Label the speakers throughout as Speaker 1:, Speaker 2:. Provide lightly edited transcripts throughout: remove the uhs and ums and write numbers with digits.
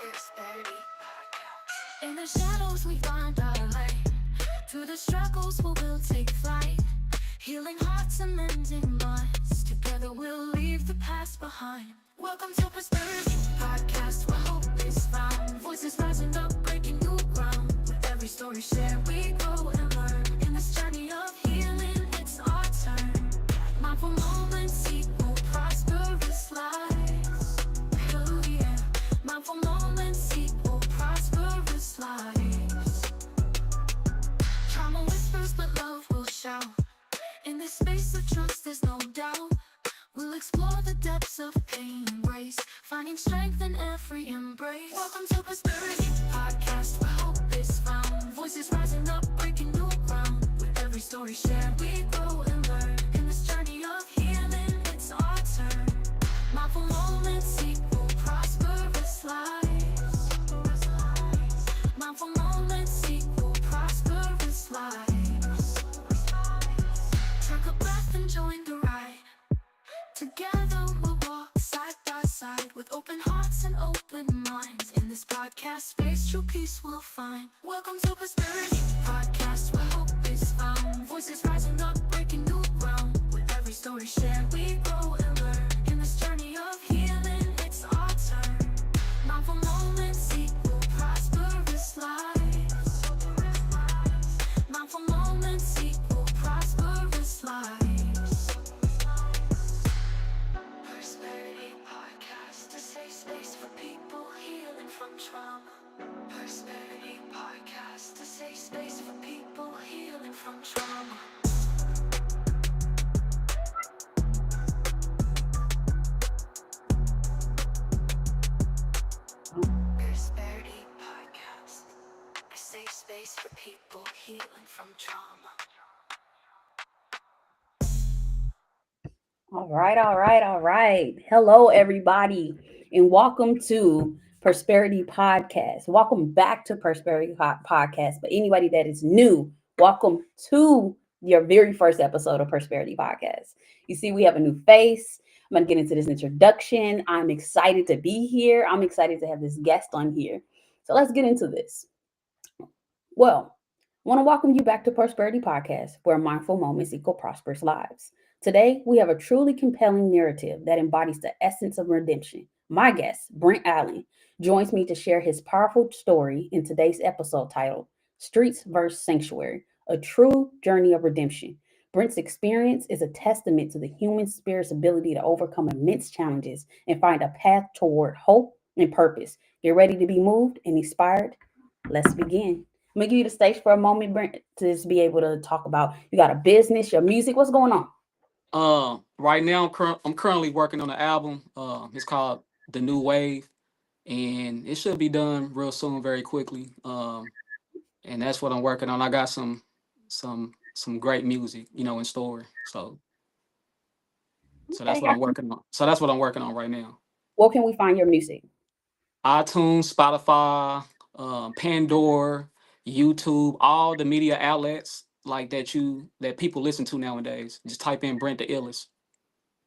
Speaker 1: prosperity. In the shadows we find our light. Through the struggles we will take flight. Healing hearts and mending minds. Together we'll leave the past behind. Welcome to Prosperity Podcast, where hope is found. Voices rising up, breaking new ground. With every story shared, we grow and learn. In this journey of healing, it's our turn. Mindful moments equal prosperous lives. Oh yeah, mindful moments equal prosperous lives. Trauma whispers, but love will shout. In this space of trust, there's no doubt. We'll explore the depths of pain and grace, finding strength in every embrace. Welcome to Prosperity Podcast, where hope is found. Voices rising up, breaking new ground. With every story shared, we grow and learn. In this journey of healing, it's our turn. Mindful moments equal prosperous lives. Mindful moments equal prosperous lives. Take a breath and join the ride. Together we'll walk side by side with open hearts and open minds. In this podcast space, true peace we'll find. Welcome to Prosperity Podcast, where hope is found. Voices rising up, breaking new ground. With every story shared, we grow and learn. In this journey of healing, it's our turn. Mindful moments equal prosperous lives. Mindful moments equal prosperous lives. Prosperity Podcast, a safe space for people healing from trauma. Prosperity Podcast, a safe space for people healing from trauma. Prosperity Podcast, a safe space for people healing from trauma.
Speaker 2: All right. Hello, everybody, and welcome to Prosperity Podcast. Welcome back to Prosperity Podcast. But anybody that is new, welcome to your very first episode of Prosperity Podcast. You see, we have a new face. I'm going to get into this introduction. I'm excited to be here. I'm excited to have this guest on here. So let's get into this. Well, I want to welcome you back to Prosperity Podcast, where mindful moments equal prosperous lives. Today, we have a truly compelling narrative that embodies the essence of redemption. My guest, Brent Allen, joins me to share his powerful story in today's episode titled Streets vs. Sanctuary, a true journey of redemption. Brent's experience is a testament to the human spirit's ability to overcome immense challenges and find a path toward hope and purpose. Get ready to be moved and inspired. Let's begin. I'm gonna give you the stage for a moment, Brent, to just be able to talk about you got a business, your music. What's going on?
Speaker 3: Right now I'm currently working on an album. It's called The New Wave, and it should be done real soon, very quickly. And that's what I'm working on. I got some great music, in store. So that's
Speaker 2: Okay.
Speaker 3: what I'm working on. So that's what I'm working on right now.
Speaker 2: Where can we find your music?
Speaker 3: iTunes, Spotify, Pandora, YouTube, all the media outlets like that people listen to nowadays. Just type in Brent the Illest.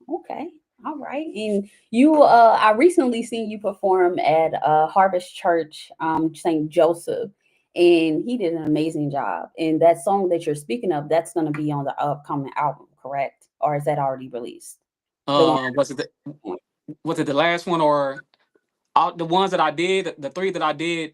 Speaker 2: Okay. All right. And you I recently seen you perform at Harvest Church, St. Joseph, and he did an amazing job. And that song that you're speaking of, that's gonna be on the upcoming album, correct? Or is that already released? The one.
Speaker 3: Was it the last one, or all the ones that I did, the three that I did,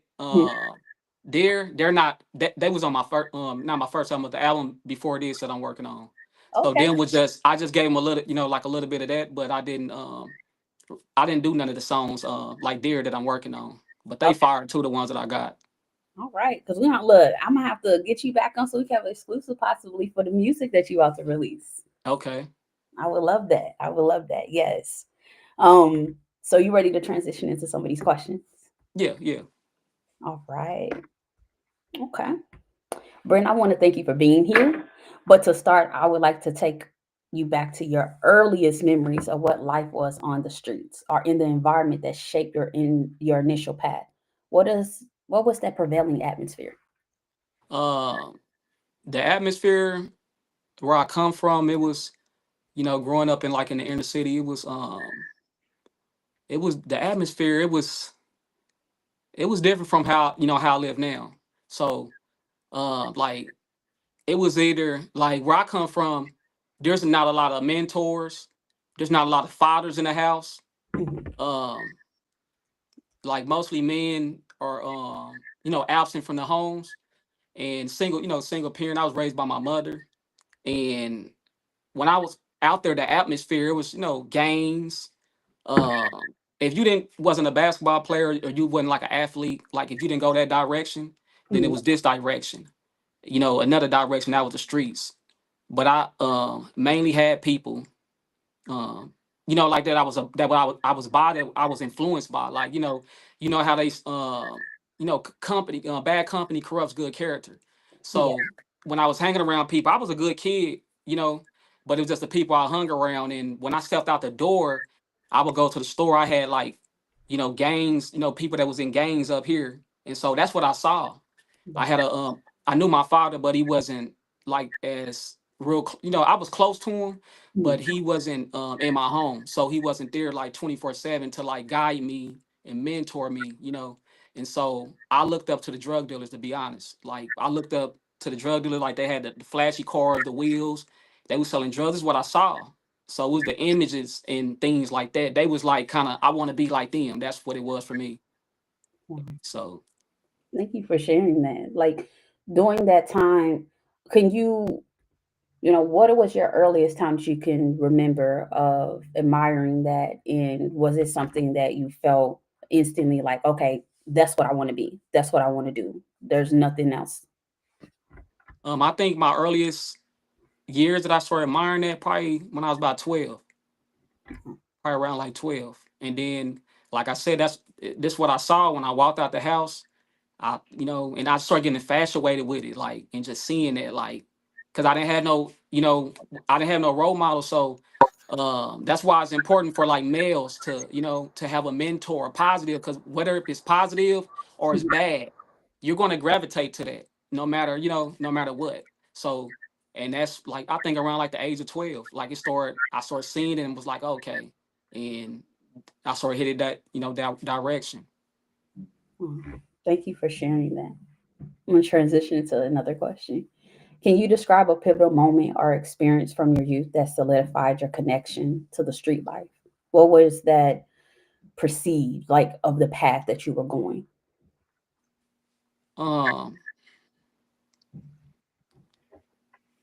Speaker 3: they're not they was on my first not my first album, but the album before this that I'm working on. So
Speaker 2: Okay.
Speaker 3: then I just gave him a little, like a little bit of that, but I didn't do none of the songs like Dear that I'm working on. But they
Speaker 2: Okay.
Speaker 3: fired two of the ones that I got.
Speaker 2: All right. Because we don't look, I'm gonna have to get you back on so we can have an exclusive possibly for the music that you about to release.
Speaker 3: Okay.
Speaker 2: I would love that. I would love that. Yes. So you ready to transition into some of these questions?
Speaker 3: Yeah, yeah.
Speaker 2: All right. Okay. Brent, I want to thank you for being here. But to start, I would like to take you back to your earliest memories of what life was on the streets or in the environment that shaped your initial path. What was that prevailing atmosphere?
Speaker 3: Um the atmosphere where I come from, it was, growing up in the inner city, it was the atmosphere, it was it was different from how how I live now. So like it was either like where I come from, there's not a lot of mentors, there's not a lot of fathers in the house.
Speaker 2: Mhm.
Speaker 3: Um, like mostly men are absent from the homes and single, single parent. I was raised by my mother, and when I was out there, the atmosphere it was games. If you didn't wasn't a basketball player or you wasn't like an athlete, like if you didn't go that direction, then it
Speaker 2: Mhm.
Speaker 3: was this direction. Another direction that was the streets. But I mainly had people um like that I was by that I was influenced by, like how they company bad company corrupts good character.
Speaker 2: Yeah.
Speaker 3: So when I was hanging around people, I was a good kid, but it was just the people I hung around. And when I stepped out the door, I would go to the store. I had like gangs, people that was in gangs up here, and so that's what I saw. I had a I knew my father, but he wasn't like as I was close to him, but
Speaker 2: Mhm.
Speaker 3: he wasn't in my home. So he wasn't there like 24/7 to like guide me and mentor me. And so I looked up to the drug dealers, to be honest. Like I looked up to the drug dealers, like they had the flashy cars, the wheels, they was selling drugs. This is what I saw. So it was the images and things like that. They was like kind of, I want to be like them. That's what it was for me.
Speaker 2: Mhm.
Speaker 3: So
Speaker 2: Thank you for sharing that. Like during that time, can you, what was your earliest time that you can remember of admiring that? And was it something that you felt instantly like, okay, that's what I want to be. That's what I want to do. There's nothing else.
Speaker 3: I think my earliest years that I started admiring that probably when I was about 12, probably around like 12. And then, like I said, this what I saw when I walked out the house. And I started getting infatuated with it, like, and just seeing it, like, because I didn't have no role model. So that's why it's important for like males to have a mentor, positive, because whether it's positive or it's
Speaker 2: Mhm.
Speaker 3: bad, you're going to gravitate to that, no matter what. So, and that's like I think around like the age of 12, like I started seeing it and was like, okay, and I started hitting that, that direction.
Speaker 2: Mhm. Thank you for sharing that. I'm going to transition to another question. Can you describe a pivotal moment or experience from your youth that solidified your connection to the street life? What was that perceived like of the path that you were going?
Speaker 3: Um,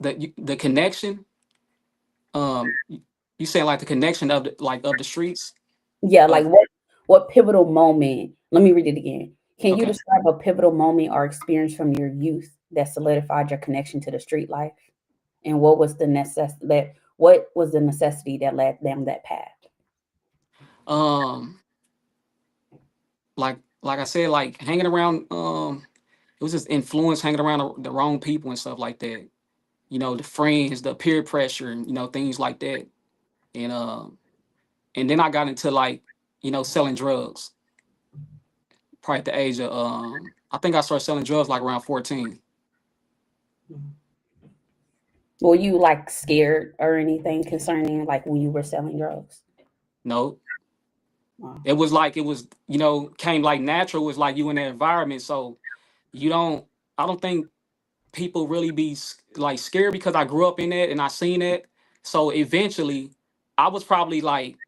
Speaker 3: the connection, you saying like the connection of the streets
Speaker 2: Yeah, like
Speaker 3: of
Speaker 2: what pivotal moment? Let me read it again. Can you
Speaker 3: okay.
Speaker 2: describe a pivotal moment or experience from your youth that solidified your connection to the street life? And what was the necessity that led them that path?
Speaker 3: um like I said, like hanging around, it was just influence, hanging around the wrong people and stuff like that. The friends, the peer pressure, and things like that. And then I got into like selling drugs probably at the age of I think I started selling drugs like around 14.
Speaker 2: Were you like scared or anything concerning like when you were selling drugs?
Speaker 3: No,
Speaker 2: Wow.
Speaker 3: it was came like natural. It was like you in that environment, so you don't I don't think people really be like scared because I grew up in it and I seen it. So eventually, I was probably like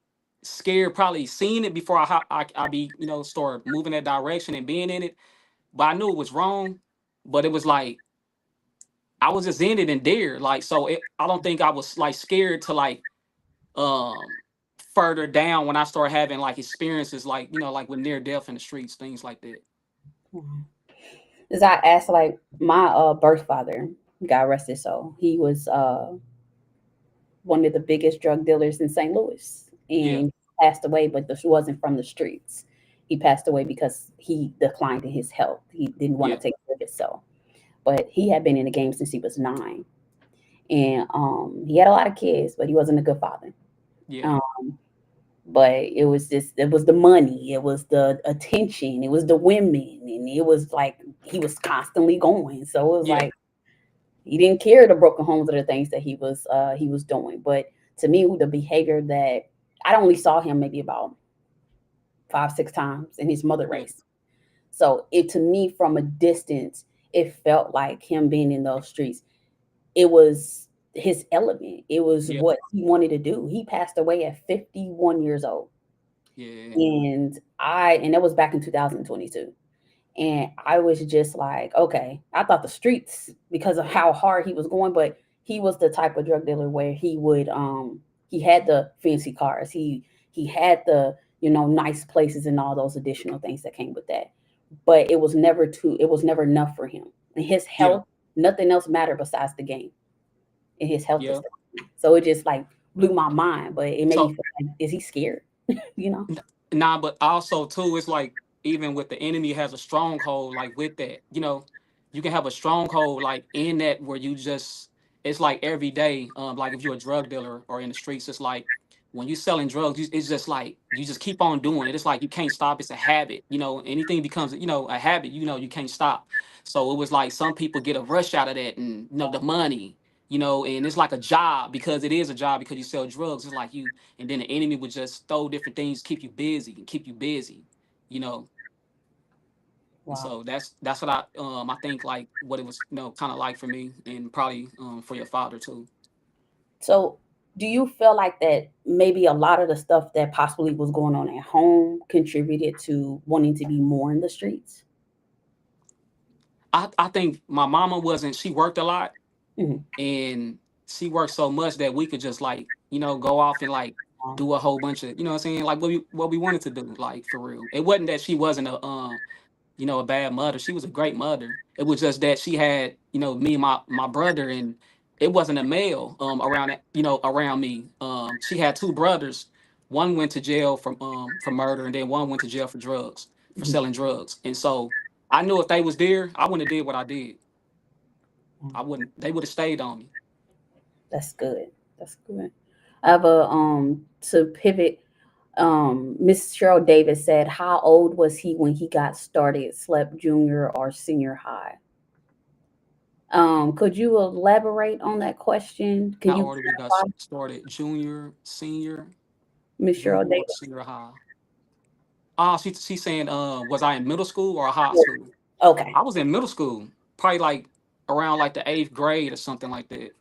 Speaker 3: scared, probably seeing it before I be start moving that direction and being in it. But I knew it was wrong. But it was like I was just in it and there. Like so, I don't think I was like scared to like um further down when I started having like experiences like like with near death in the streets, things like that.
Speaker 2: Wow. As I asked, like my birth father, God rest his soul, he was one of the biggest drug dealers in St. Louis,
Speaker 3: Yeah,
Speaker 2: and passed away. But this wasn't from the streets. He passed away because he declined in his health. He didn't want
Speaker 3: yeah,
Speaker 2: to take care of himself. But he had been in the game since he was 9, and he had a lot of kids, but he wasn't a good father.
Speaker 3: yeah,
Speaker 2: Um, but it was the money, it was the attention, it was the women, and it was like he was constantly going. So it was
Speaker 3: yeah,
Speaker 2: like he didn't care the broken homes or the things that he was doing. But to me, the behavior that I only saw him maybe about 5, 6 times in his mother
Speaker 3: yeah,
Speaker 2: race. So it, to me, from a distance, it felt like him being in those streets. It was his element. It was
Speaker 3: Yeah,
Speaker 2: what he wanted to do. He passed away at 51 years old.
Speaker 3: yeah,
Speaker 2: And that was back in 2022. And I was just like, okay, I thought the streets, because of how hard he was going, but he was the type of drug dealer where he had the fancy cars. He had the, nice places and all those additional things that came with that. But it was never enough for him. And his
Speaker 3: yeah,
Speaker 2: health, nothing else mattered besides the game. And his health was
Speaker 3: yeah.
Speaker 2: there. So it just like blew my mind, but it made me
Speaker 3: So
Speaker 2: feel like, is he scared? you know?
Speaker 3: nah, but also too, it's like even with the enemy has a stronghold, like with that, you can have a stronghold like in that where you just it's like every day, like if you're a drug dealer or in the streets, it's like when you selling drugs, it's just like you just keep on doing it. It's like you can't stop. It's a habit. Anything becomes, a habit, you can't stop. So it was like some people get a rush out of that and the money, and it's like a job because it is a job because you sell drugs. It's like you and then the enemy would just throw different things, keep you busy and keep you busy, you know. And
Speaker 2: Wow.
Speaker 3: so that's what I think like what it was, kind of like for me and probably for your father too.
Speaker 2: So, do you feel like that maybe a lot of the stuff that possibly was going on at home contributed to wanting to be more in the streets?
Speaker 3: I think my mama wasn't. She worked a lot
Speaker 2: Mhm.
Speaker 3: and she worked so much that we could just like go off and like do a whole bunch of what I'm saying, like what we wanted to do, like for real. It wasn't that she wasn't a bad mother. She was a great mother. It was just that she had, me and my brother, and it wasn't a male around that, around me. She had two brothers. One went to jail for murder, and then one went to jail for drugs, for
Speaker 2: Mhm.
Speaker 3: selling drugs. And so I knew if they was there, I wouldn't have did what I did.
Speaker 2: Mhm.
Speaker 3: I wouldn't. They would have stayed on me.
Speaker 2: That's good. That's good. I have a to pivot. Miss Cheryl Davis said, "How old was he when he got started? Slept junior or senior high?" Could you elaborate on that question? Can
Speaker 3: How
Speaker 2: you
Speaker 3: old we got
Speaker 2: clarify,
Speaker 3: started? Junior, senior,
Speaker 2: Miss Cheryl
Speaker 3: junior, or
Speaker 2: Davis?
Speaker 3: senior high? She's saying, was I in middle school or high school?
Speaker 2: Okay.
Speaker 3: I was in middle school, probably like around like the eighth grade or something like that.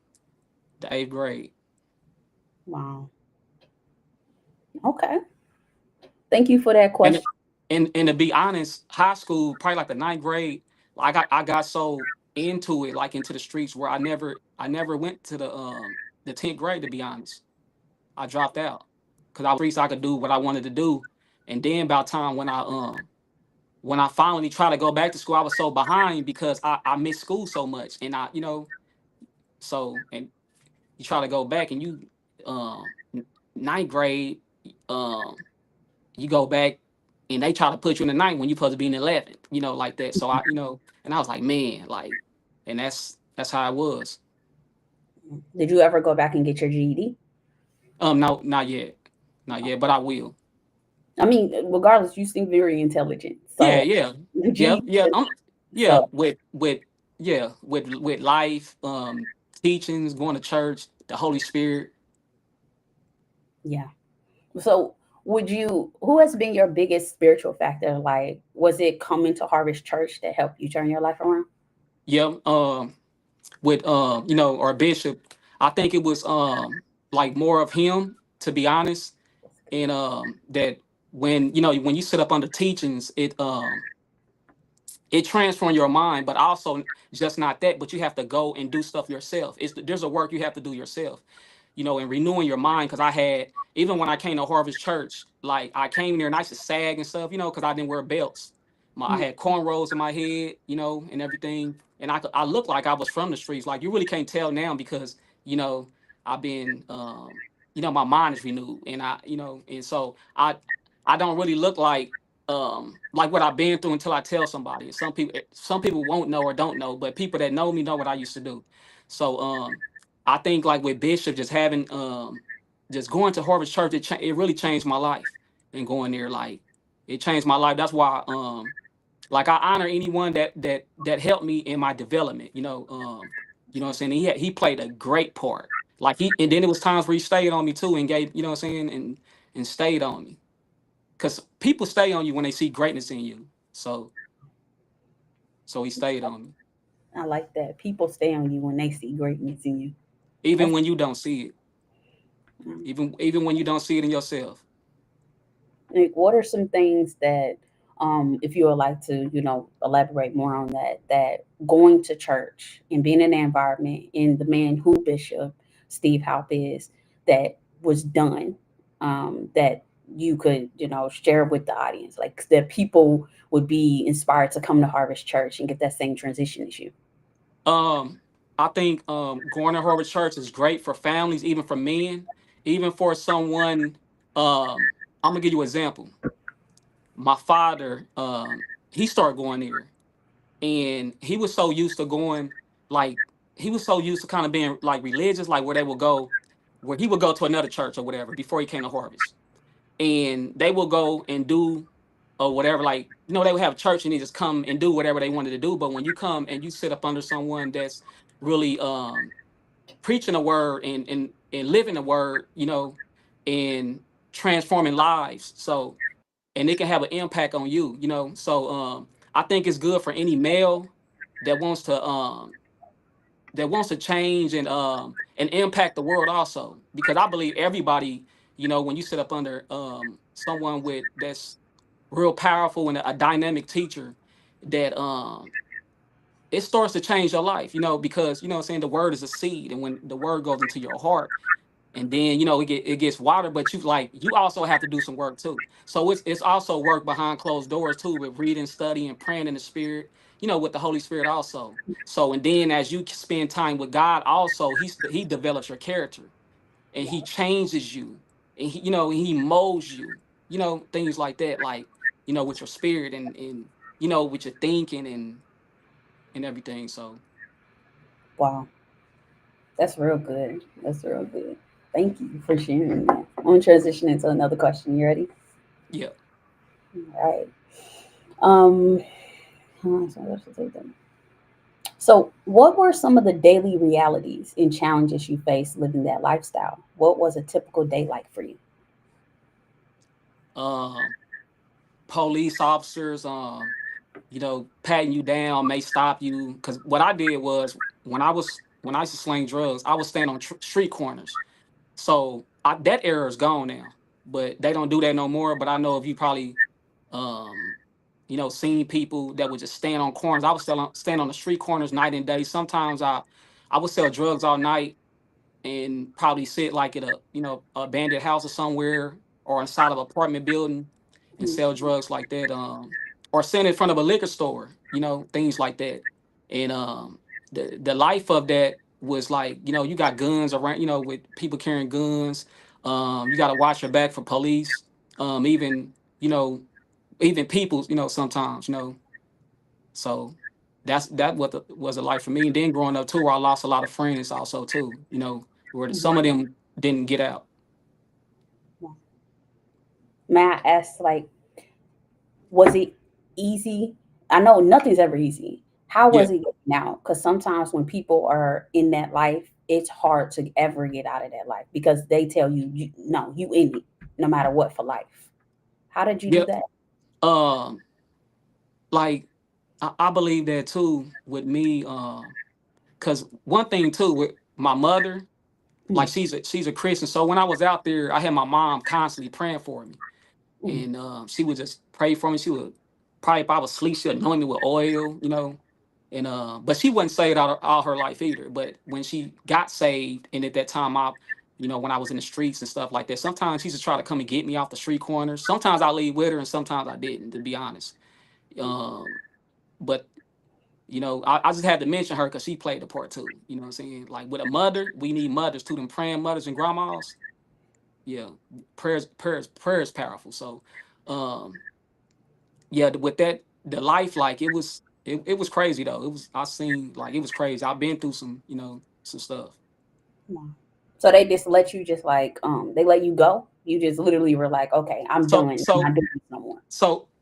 Speaker 3: The eighth grade.
Speaker 2: Wow. Okay. Thank you for that
Speaker 3: And
Speaker 2: question.
Speaker 3: and to be honest, high school, probably like the ninth grade, I got so into it, like into the streets where I never went to the 10th grade, to be honest. I dropped out. Cause I was streets I could do what I wanted to do. And then about time when I finally tried to go back to school, I was so behind because I missed school so much. And and you try to go back and you ninth grade, um you go back and they try to put you in the ninth when you're supposed to be in 11th, like that. So and I was like, man, like, and that's how it was.
Speaker 2: Did you ever go back and get your GED?
Speaker 3: No, not yet, but I will.
Speaker 2: I mean, regardless, you seem very intelligent.
Speaker 3: Yeah,
Speaker 2: So
Speaker 3: yeah,
Speaker 2: the
Speaker 3: yeah,
Speaker 2: GED,
Speaker 3: yeah. Yeah,
Speaker 2: so
Speaker 3: with life, teachings, going to church, the Holy Spirit.
Speaker 2: yeah. So who has been your biggest spiritual factor? Like, was it coming to Harvest Church that helped you turn your life around?
Speaker 3: Yeah, with our bishop. I think it was like more of him, to be honest, and that when you sit up under teachings, it transforms your mind, but also just not that, but you have to go and do stuff yourself. There's a work you have to do yourself, and renewing your mind. Because I had, even when I came to Harvest Church, like I came there and I used to sag and stuff, because I didn't wear belts. I
Speaker 2: Mm.
Speaker 3: had cornrows in my head, and everything, and I looked like I was from the streets. Like you really can't tell now because I've been, my mind is renewed, and and so I don't really look like what I've been through until I tell somebody. Some people won't know or don't know, but people that know me know what I used to do. So I think like with Bishop just having just going to Harvest Church, it really changed my life. And going there, like it changed my life. That's why like I honor anyone that helped me in my development. What I'm saying. He played a great part. Like and then it was times where he stayed on me too and gave, what I'm saying, and stayed on me. Because people stay on you when they see greatness in you. So So he stayed on me,
Speaker 2: I like that. People stay on you when they see greatness in you.
Speaker 3: even
Speaker 2: That's
Speaker 3: when you don't see it,
Speaker 2: um,
Speaker 3: even when you don't see it in yourself.
Speaker 2: like, what are some things that, if you would like to, elaborate more on that, that going to church and being in the environment and the man who Bishop Steve Halp is, that was done, that you could, share with the audience, like that people would be inspired to come to Harvest Church and get that same transition as you.
Speaker 3: Um, I think going to Harvard Church is great for families, even for men, even for someone. I'm gonna give you an example. My father, he started going there, and he was so used to going, like he was so used to kind of being like religious, like where they would go, where he would go to another church or whatever before he came to Harvest, and they will go and do or whatever, like they would have church and they just come and do whatever they wanted to do. But when you come and you sit up under someone that's really preaching the word and living the word, and transforming lives, so and it can have an impact on you, so I think it's good for any male that wants to change and impact the world also, because I believe everybody, when you sit up under someone with that's real powerful and a dynamic teacher, that it starts to change your life, because what I'm saying, the word is a seed, and when the word goes into your heart, and then it gets watered, but you also have to do some work too. So it's also work behind closed doors too, with reading, studying, praying in the spirit, with the Holy Spirit also. So, and then as you spend time with God also, he develops your character, and he changes you, and he molds you, things like that, like with your spirit, and with your thinking and everything. So
Speaker 2: Wow, that's real good. That's real good. Thank you for sharing that. I'm gonna transition into another question. You ready?
Speaker 3: yeah.
Speaker 2: All right. Um, so I should say that. So, what were some of the daily realities and challenges you faced living that lifestyle? What was a typical day like for you?
Speaker 3: um Police officers, patting you down, may stop you. Because what I did was, when I used to sling drugs, I would stand on street corners. So that era is gone now, but they don't do that no more. But I know if you probably, um, seen people that would just stand on corners. I would stand on the street corners night and day. Sometimes I would sell drugs all night, and probably sit like at a abandoned house or somewhere, or inside of an apartment building, and
Speaker 2: Mm.
Speaker 3: sell drugs like that, or stand in front of a liquor store, things like that. And the life of that was like, you got guns around, with people carrying guns. You got to watch your back for police, even even people, sometimes, so that what was a life for me. And then growing up too, where I lost a lot of friends also too, where some of them didn't get out.
Speaker 2: May I ask, like, was it easy? I know nothing's ever easy. How
Speaker 3: Yeah,
Speaker 2: was it now? Because sometimes when people are in that life, it's hard to ever get out of that life because they tell you, no, you in it, no matter what, for life. How did you do
Speaker 3: yeah.
Speaker 2: that?
Speaker 3: Um, like I believe that too with me. Cause one thing too with my mother, like
Speaker 2: Mm,
Speaker 3: she's a Christian. So when I was out there, I had my mom constantly praying for me,
Speaker 2: mm,
Speaker 3: and she would just pray for me. She would probably, if I was asleep, she'd anoint me with oil, and but she wasn't saved all her life either. But when she got saved, and at that time when I was in the streets and stuff like that, sometimes she used to try to come and get me off the street corners. Sometimes I leave with her, and sometimes I didn't, to be honest. Um, but I just had to mention her because she played the part too. You know what I'm saying? Like with a mother, we need mothers too, them praying mothers and grandmas. Yeah, prayers powerful. So, um, yeah, with that, the life, like it was crazy though. I seen, like, it was crazy. I've been through some stuff.
Speaker 2: wow. So they just let you just like they let you go. You just literally were like, okay, I'm
Speaker 3: So
Speaker 2: done. I'm
Speaker 3: so
Speaker 2: not doing this no more.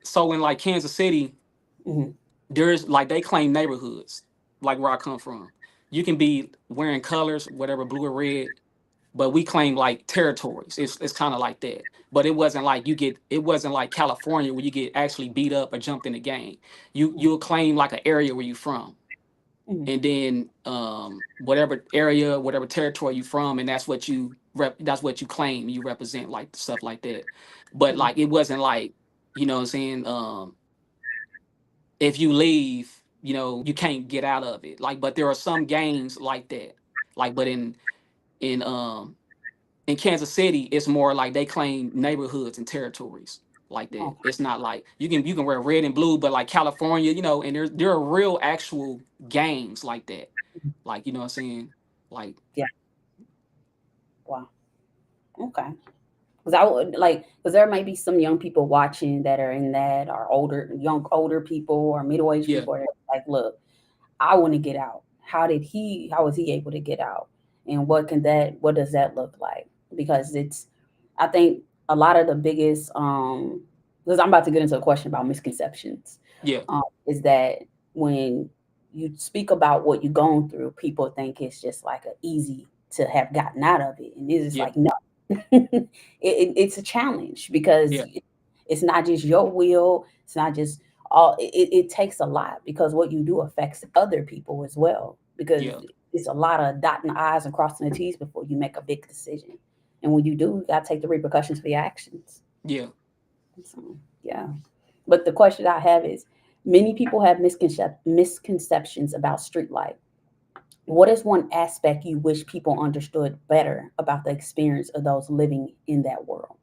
Speaker 3: so in like Kansas City,
Speaker 2: Hmm.
Speaker 3: there's like, they claim neighborhoods like where I come from. You can be wearing colors, whatever, blue or red, but we claim like territories. It's kind of like that. But it wasn't like California where you get actually beat up or jumped in the game. You'll claim like an area where you from,
Speaker 2: Mhm.
Speaker 3: and then whatever area, whatever territory you from, and that's what you claim you represent, like stuff like that. But
Speaker 2: Mhm.
Speaker 3: like it wasn't like, you know what I'm saying, if you leave, you can't get out of it. Like, but there are some games like that. Like, but in um in Kansas City, it's more like they claim neighborhoods and territories like that.
Speaker 2: Okay.
Speaker 3: It's not like you can wear red and blue, but like California, and there are real actual gangs like that. Like, you know what I'm saying? Like,
Speaker 2: Yeah. Wow. Okay. Because I would like, because there might be some young people watching that are in that, or older people or middle aged
Speaker 3: yeah,
Speaker 2: people. Are like, look, I want to get out. How was he able to get out? And what does that look like? Because I think a lot of the biggest, because I'm about to get into a question about misconceptions,
Speaker 3: yeah,
Speaker 2: is that when you speak about what you're going through, people think it's just like a easy to have gotten out of it. And it's just
Speaker 3: yeah,
Speaker 2: like, no, it's a challenge because
Speaker 3: yeah,
Speaker 2: it's not just your will. It's not just it takes a lot because what you do affects other people as well because
Speaker 3: yeah,
Speaker 2: it's a lot of dotting the i's and crossing the t's before you make a big decision, and when you do, you got to take the repercussions for your actions.
Speaker 3: yeah.
Speaker 2: So yeah, but the question I have is, many people have misconceptions about street life. What is one aspect you wish people understood better about the experience of those living in that world?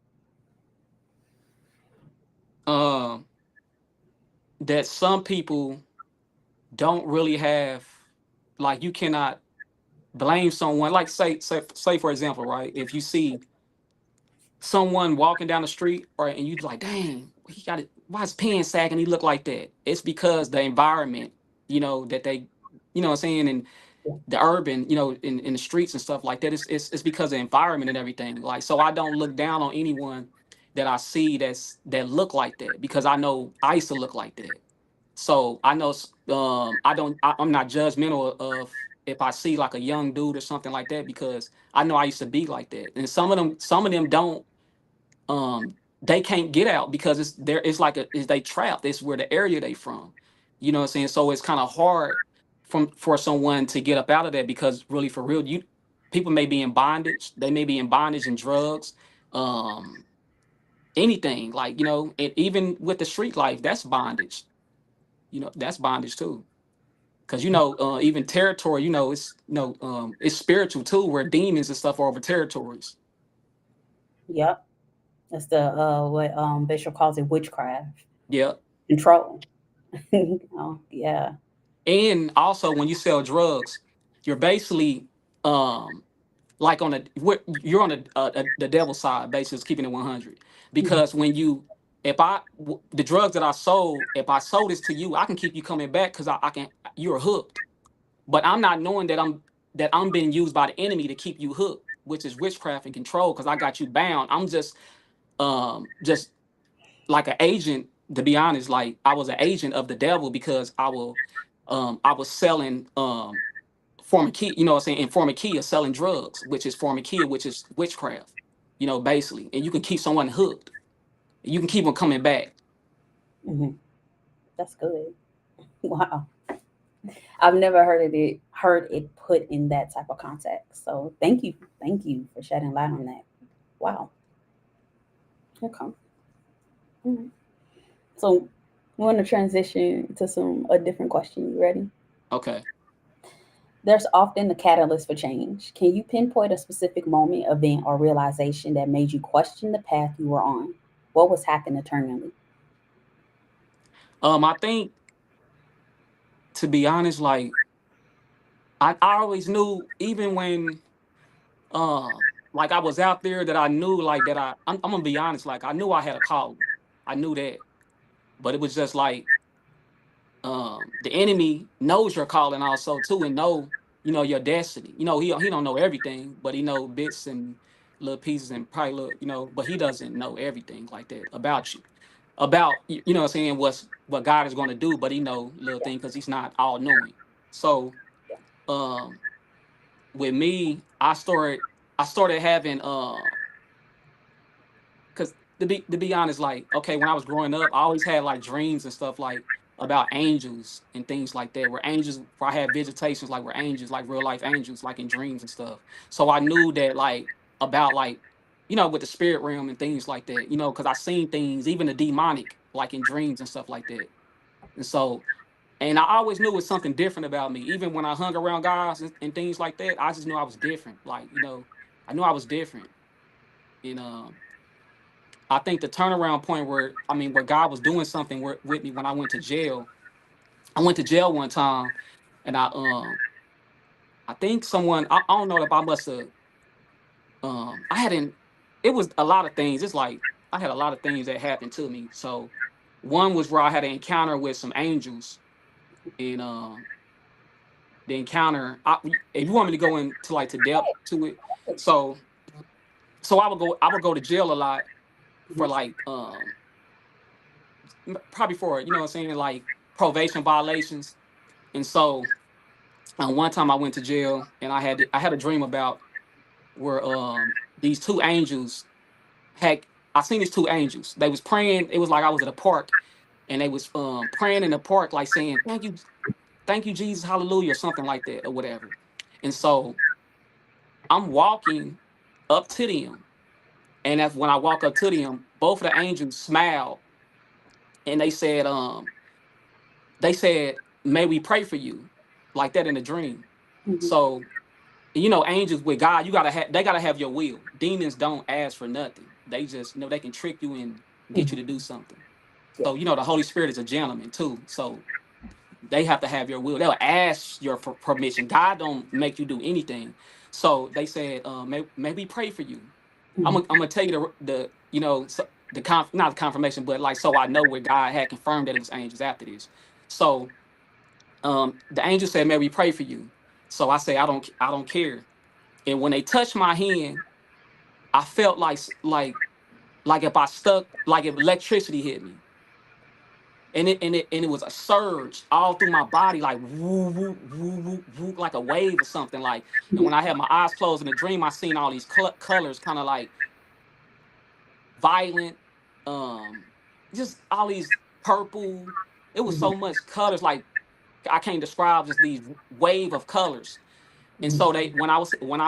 Speaker 3: Um, that some people don't really have, like, you cannot blame someone. Like, say for example, right? If you see someone walking down the street, or and you like, dang, he got it. Why his pants sagging? He look like that. It's because the environment, that they, what I'm saying, and
Speaker 2: Yeah.
Speaker 3: the urban, in the streets and stuff like that. It's because of environment and everything. Like, so I don't look down on anyone that I see that look like that, because I know I used to look like that. So I know, I'm not judgmental of if I see like a young dude or something like that, because I know I used to be like that. And some of them don't, they can't get out because it's like is they trapped. It's where the area they from. You know what I'm saying? So it's kind of hard for someone to get up out of that, because really, for real, people may be in bondage. They may be in bondage and drugs, um, anything, like, and even with the street life, that's bondage. That's bondage too. Because, even territory, it's spiritual too, where demons and stuff are over territories.
Speaker 2: Yep. That's the what Bishop calls it, witchcraft,
Speaker 3: Yeah.
Speaker 2: control. Oh, yeah.
Speaker 3: And also, when you sell drugs, you're basically, um like, you're on the devil side, basically, is keeping it 100.
Speaker 2: Mhm.
Speaker 3: Because the drugs that I sold, if I sold this to you, I can keep you coming back, because I can, you're hooked. But I'm not knowing that I'm being used by the enemy to keep you hooked, which is witchcraft and control, because I got you bound. I'm just like an agent, to be honest. Like, I was an agent of the devil, because I was selling, pharmakia, you know what I'm saying, in pharmakia, selling drugs, which is pharmakia, which is witchcraft, basically. And you can keep someone hooked. You can keep them coming back.
Speaker 2: Mhm. That's good. Wow. I've never heard it put in that type of context. So thank you for shedding light on that. Wow. Okay. Mhm. So we want to transition to a different question. You ready?
Speaker 3: Okay.
Speaker 2: There's often a catalyst for change. Can you pinpoint a specific moment, event, or realization that made you question the path you were on? What was happening eternally?
Speaker 3: I think, to be honest, like, I always knew, even when, like, I was out there, that I knew, like, I'm gonna be honest, like, I knew I had a calling. I knew that. But it was just like, the enemy knows your calling also too, and your destiny. He don't know everything, but he know bits and little pieces, and probably little, but he doesn't know everything like that about you, about, what I'm saying, what God is going to do. But he know little thing, because he's not all knowing. So, um with me, I started having because to be honest, like, okay, when I was growing up, I always had like dreams and stuff like about angels and things like that. Where angels, where I had visitations, like where angels, like real life angels, like in dreams and stuff. So I knew that like about like, with the spirit realm and things like that. Because I seen things, even the demonic, like in dreams and stuff like that. And so, and I always knew it was something different about me. Even when I hung around guys and things like that, I just knew I was different. Like, I knew I was different. And I think the turnaround point where, I mean, where God was doing something with me when I went to jail. I went to jail one time, and I think someone, I don't know if I must have, I hadn't. It was a lot of things. It's like I had a lot of things that happened to me. So one was where I had an encounter with some angels, and the encounter. If you want me to go into like to depth to it, so I would go to jail a lot for like probably for what I'm saying, like probation violations. And so one time I went to jail and I had a dream about where these two angels had I seen these two angels. They was praying. It was like I was at a park and they was praying in the park, like saying, thank you, Jesus, hallelujah, or something like that, or whatever. And so I'm walking up to them. And that's when I walk up to them, both of the angels smiled and they said, may we pray for you, like that in a dream.
Speaker 2: Mhm.
Speaker 3: So, angels with God, they gotta have your will. Demons don't ask for nothing. They just they can trick you and get you
Speaker 2: Mhm.
Speaker 3: to do something.
Speaker 2: Yeah.
Speaker 3: So, the Holy Spirit is a gentleman too. So they have to have your will. They'll ask your permission. God don't make you do anything. So they said, may we pray for you. I'm
Speaker 2: Mhm.
Speaker 3: gonna, I'm gonna tell you not the confirmation, but like so I know where God had confirmed that it was angels after this. So the angel said, may we pray for you. So I say, I don't care. And when they touched my hand, I felt like if I stuck, like if electricity hit me. And it was a surge all through my body, like woo, woo, woo, woo, woo, like a wave or something. Like, and when I had my eyes closed in the dream, I seen all these colors, kind of like violent, um, just all these purple. It was
Speaker 2: Mhm.
Speaker 3: so much colors, like I can't describe, just these wave of colors. And
Speaker 2: Mhm.
Speaker 3: so when I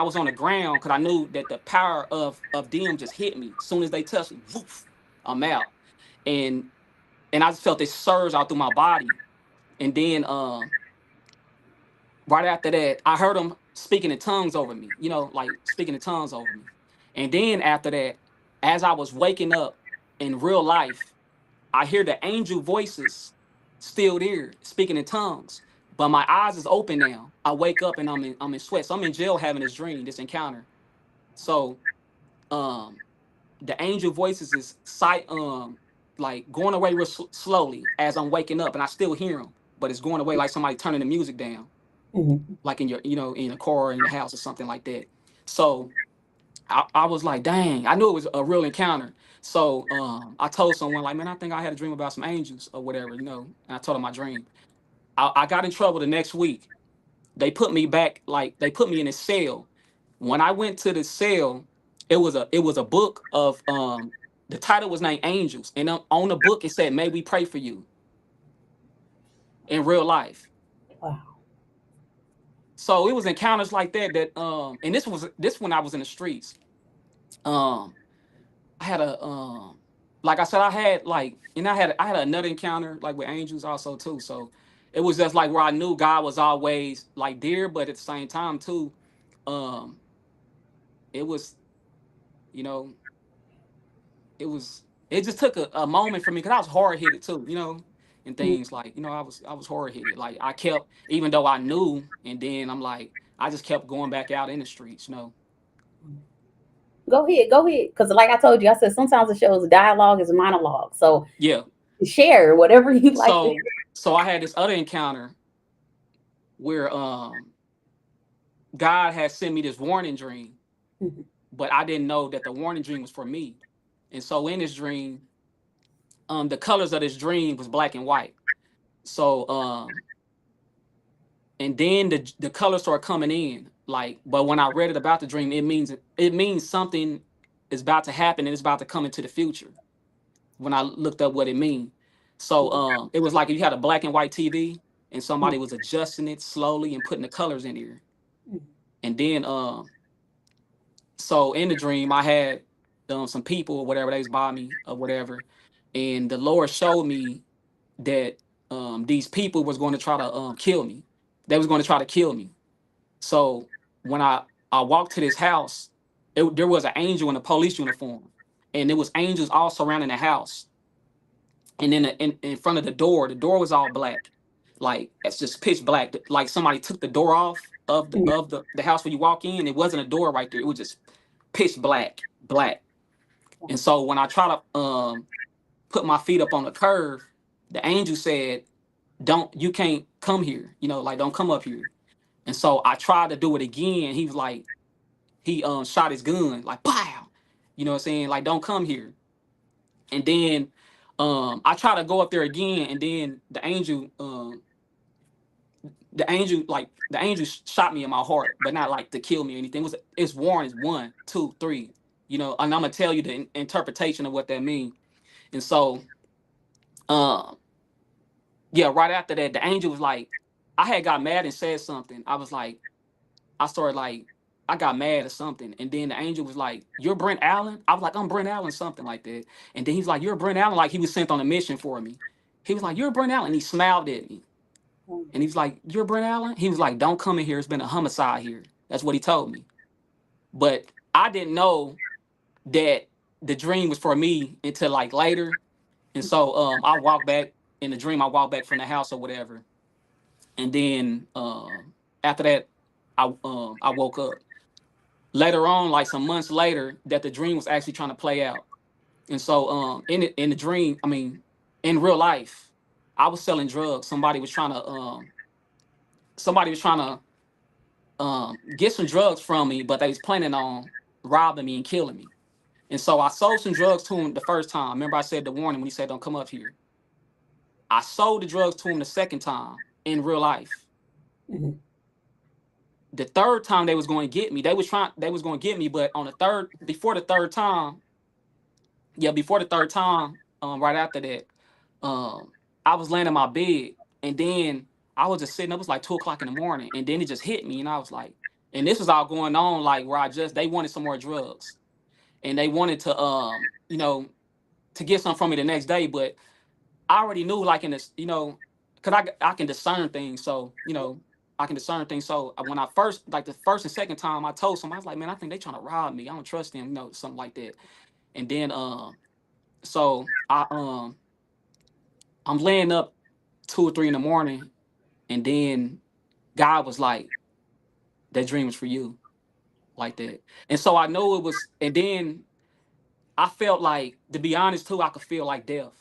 Speaker 3: was on the ground, because I knew that the power of them just hit me. As soon as they touched me, woof, I'm out. And and I just felt this surge out through my body. And then right after that, I heard them speaking in tongues over me, like speaking in tongues over me. And then after that, as I was waking up in real life, I hear the angel voices still there speaking in tongues. But my eyes is open now. I wake up and I'm in sweat. So I'm in jail having this dream, this encounter. So um the angel voices is like going away real slowly as I'm waking up and I still hear them, but it's going away like somebody turning the music down,
Speaker 2: Mhm.
Speaker 3: like in your, in a car or in your house or something like that. So I was like, dang, I knew it was a real encounter. So I told someone like, man, I think I had a dream about some angels or whatever, and I told them my dream. I got in trouble the next week. They put me back, like they put me in a cell. When I went to the cell, it was a book of the title was named Angels, and on the book it said, may we pray for you in real life.
Speaker 2: Wow.
Speaker 3: So it was encounters like that, and this when I was in the streets. Um I had a like I said, I had another encounter like with angels also too. So it was just like where I knew God was always like dear, but at the same time too, um, it was, you know, it just took a moment for me because I was hard headed too, and
Speaker 2: Mhm.
Speaker 3: things like, I was hard headed. Like I kept, even though I knew, and then I'm like, I just kept going back out in the streets.
Speaker 2: Go ahead, go ahead. Because, like I told you, I said sometimes the show's dialogue is a monologue. So
Speaker 3: Yeah.
Speaker 2: share whatever you like to.
Speaker 3: So I had this other encounter where God had sent me this warning dream,
Speaker 2: Mhm.
Speaker 3: but I didn't know that the warning dream was for me. And so in this dream, the colors of this dream was black and white. So and then the colors start coming in. Like, but when I read it about the dream, it means something is about to happen and it's about to come into the future. When I looked up what it mean, so it was like if you had a black and white TV and somebody was adjusting it slowly and putting the colors in here, and then so in the dream I had some people or whatever they was by me or whatever, and the Lord showed me that these people was going to try to kill me. They was going to try to kill me. So when I walked to this house, there was an angel in a police uniform, and there was angels all surrounding the house. And then in front of the door was all black, like it's just pitch black. Like somebody took the door off of the house when you walk in. It wasn't a door right there. It was just pitch black. And so when I try to put my feet up on the curve, the angel said, "Don't you can't come here. Like don't come up here." And so I tried to do it again. He was like, he shot his gun like pow, you know what I'm saying? Like don't come here. And then I tried to go up there again, and then the angel shot me in my heart, but not like to kill me or anything. It's warnings 1, 2, 3, and I'm gonna tell you the interpretation of what that means. And so um yeah, right after that, the angel was like, I had got mad and said something. I started like, I got mad or something. And then the angel was like, "You're Brent Allen?" I was like, "I'm Brent Allen," something like that. And then he's like, "You're Brent Allen," like he was sent on a mission for me. He was like, "You're Brent Allen." And he smiled at me. And he's like, "You're Brent Allen?" He was like, "Don't come in here. It's been a homicide here." That's what he told me. But I didn't know that the dream was for me until like later. And so I walked back in the dream, I walked back from the house or whatever. And then after that, I woke up. Later on, like some months later, that the dream was actually trying to play out. And so in the dream, I mean, in real life, I was selling drugs. Somebody was trying to get some drugs from me, but they was planning on robbing me and killing me. And so I sold some drugs to him the first time. Remember I said the warning when he said don't come up here. I sold the drugs to him the second time in real life.
Speaker 2: Mhm.
Speaker 3: The third time they was going to get me. They was going to get me, but on the third before the third time, yeah, before the third time, right after that, um, I was laying in my bed, and then I was just sitting up. It was like 2 o'clock in the morning, and then it just hit me, and I was like, and this was all going on like where they wanted some more drugs, and they wanted to to get some from me the next day, but I already knew like in this, because I can discern things, so I can discern things. So when I first like the first and second time I told somebody, I was like, man, I think they trying to rob me. I don't trust them, something like that. And then so I'm laying up 2 or 3 in the morning, and then God was like, that dream was for you, like that. And so I know it was, and then I felt like, to be honest too, I could feel like death.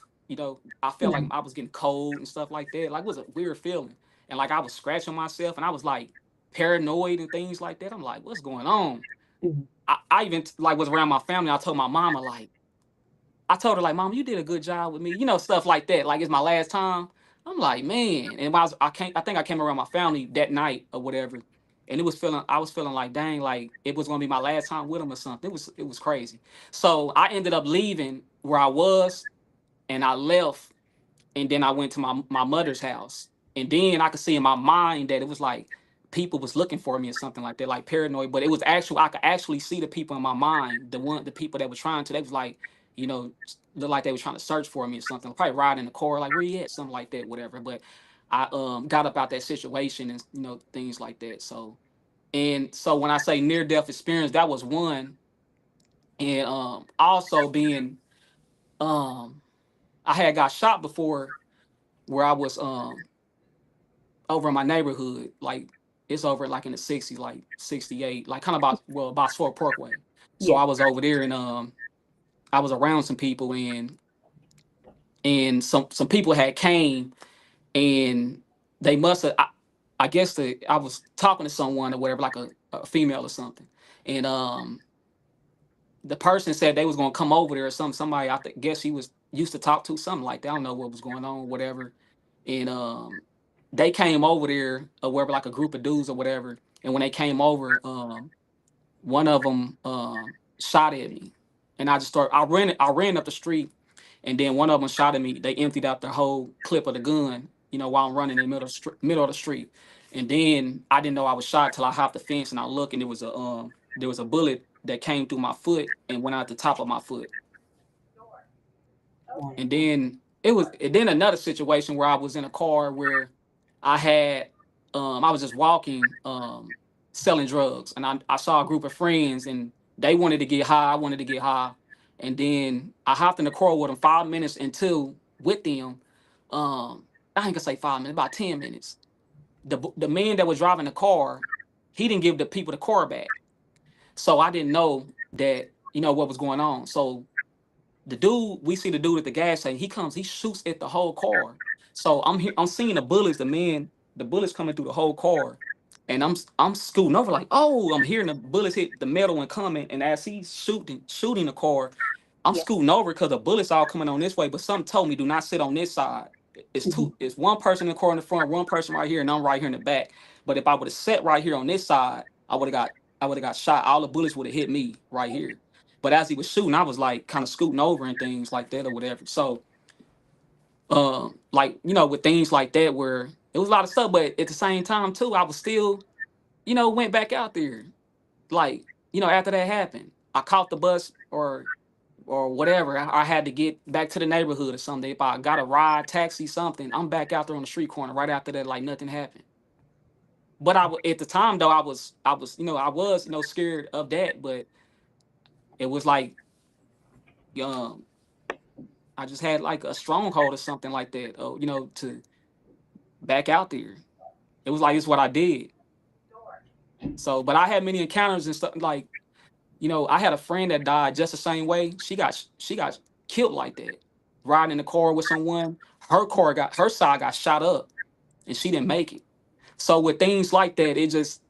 Speaker 3: I felt like I was getting cold and stuff like that. Like it was a weird feeling. And like I was scratching myself and I was like paranoid and things like that. I'm like, what's going on?
Speaker 2: Mhm.
Speaker 3: I even like was around my family. I told my mama, like, I told her like, "Mom, you did a good job with me," stuff like that. Like it's my last time. I'm like, man, and when I think I came around my family that night or whatever, and I was feeling like, dang, like it was gonna be my last time with him or something. It was crazy. So I ended up leaving where I was, and I left, and then I went to my mother's house, and then I could see in my mind that it was like people was looking for me or something like that, like paranoid. But it was actual. I could actually see the people in my mind, the people that were trying to. They was like, you know, looked like they were trying to search for me or something. Probably riding in the car, like where you at, something like that, whatever. But I got up out that situation and things like that. So when I say near death experience, that was one, and also being um I had got shot before where I was over in my neighborhood, like it's over like in the 60s, like 68, like kind of about Sport Parkway. So
Speaker 2: Yeah.
Speaker 3: I was over there and I was around some people and some people had came and they must have I guess I was talking to someone or whatever, like a female or something. And the person said they was gonna come over there or something. Somebody guess he was used to talk to, something like that. I don't know what was going on, whatever. And they came over there, or wherever, like a group of dudes or whatever. And when they came over, one of them shot at me, and I just started. I ran up the street, and then one of them shot at me. They emptied out the whole clip of the gun, while I'm running in the middle of the street. And then I didn't know I was shot till I hopped the fence and I looked, and there was a bullet that came through my foot and went out the top of my foot. And then another situation where I was in a car where I had I was just walking selling drugs, and I saw a group of friends and they wanted to get high, I wanted to get high. And then I hopped in the car with them 5 minutes until with them. I ain't gonna say 5 minutes, about 10 minutes. The man that was driving the car, he didn't give the people the car back. So I didn't know that, what was going on. So we see the dude at the gas station. He comes, he shoots at the whole car. So I'm seeing the bullets, the bullets coming through the whole car, and I'm scooting over like, oh, I'm hearing the bullets hit the metal and coming. And as he's shooting the car, I'm
Speaker 2: Yeah.
Speaker 3: scooting over because the bullets all coming on this way. But something told me do not sit on this side. It's one person in the car in the front, one person right here, and I'm right here in the back. But if I would have sat right here on this side, I would have got shot. All the bullets would have hit me right here. But as he was shooting, I was like kind of scooting over and things like that or whatever. So, like, with things like that where it was a lot of stuff, but at the same time too, I was still, went back out there. Like, after that happened, I caught the bus or whatever. I had to get back to the neighborhood or something. If I got a ride, taxi, something, I'm back out there on the street corner right after that, like nothing happened. But at the time though, I was scared of that, but it was like, um, I just had like a stronghold or something like that, to back out there. It was like it's what I did. So, but I had many encounters and stuff. Like, I had a friend that died just the same way. She got killed like that, riding in the car with someone. Her side got shot up, and she didn't make it. So with things like that, it just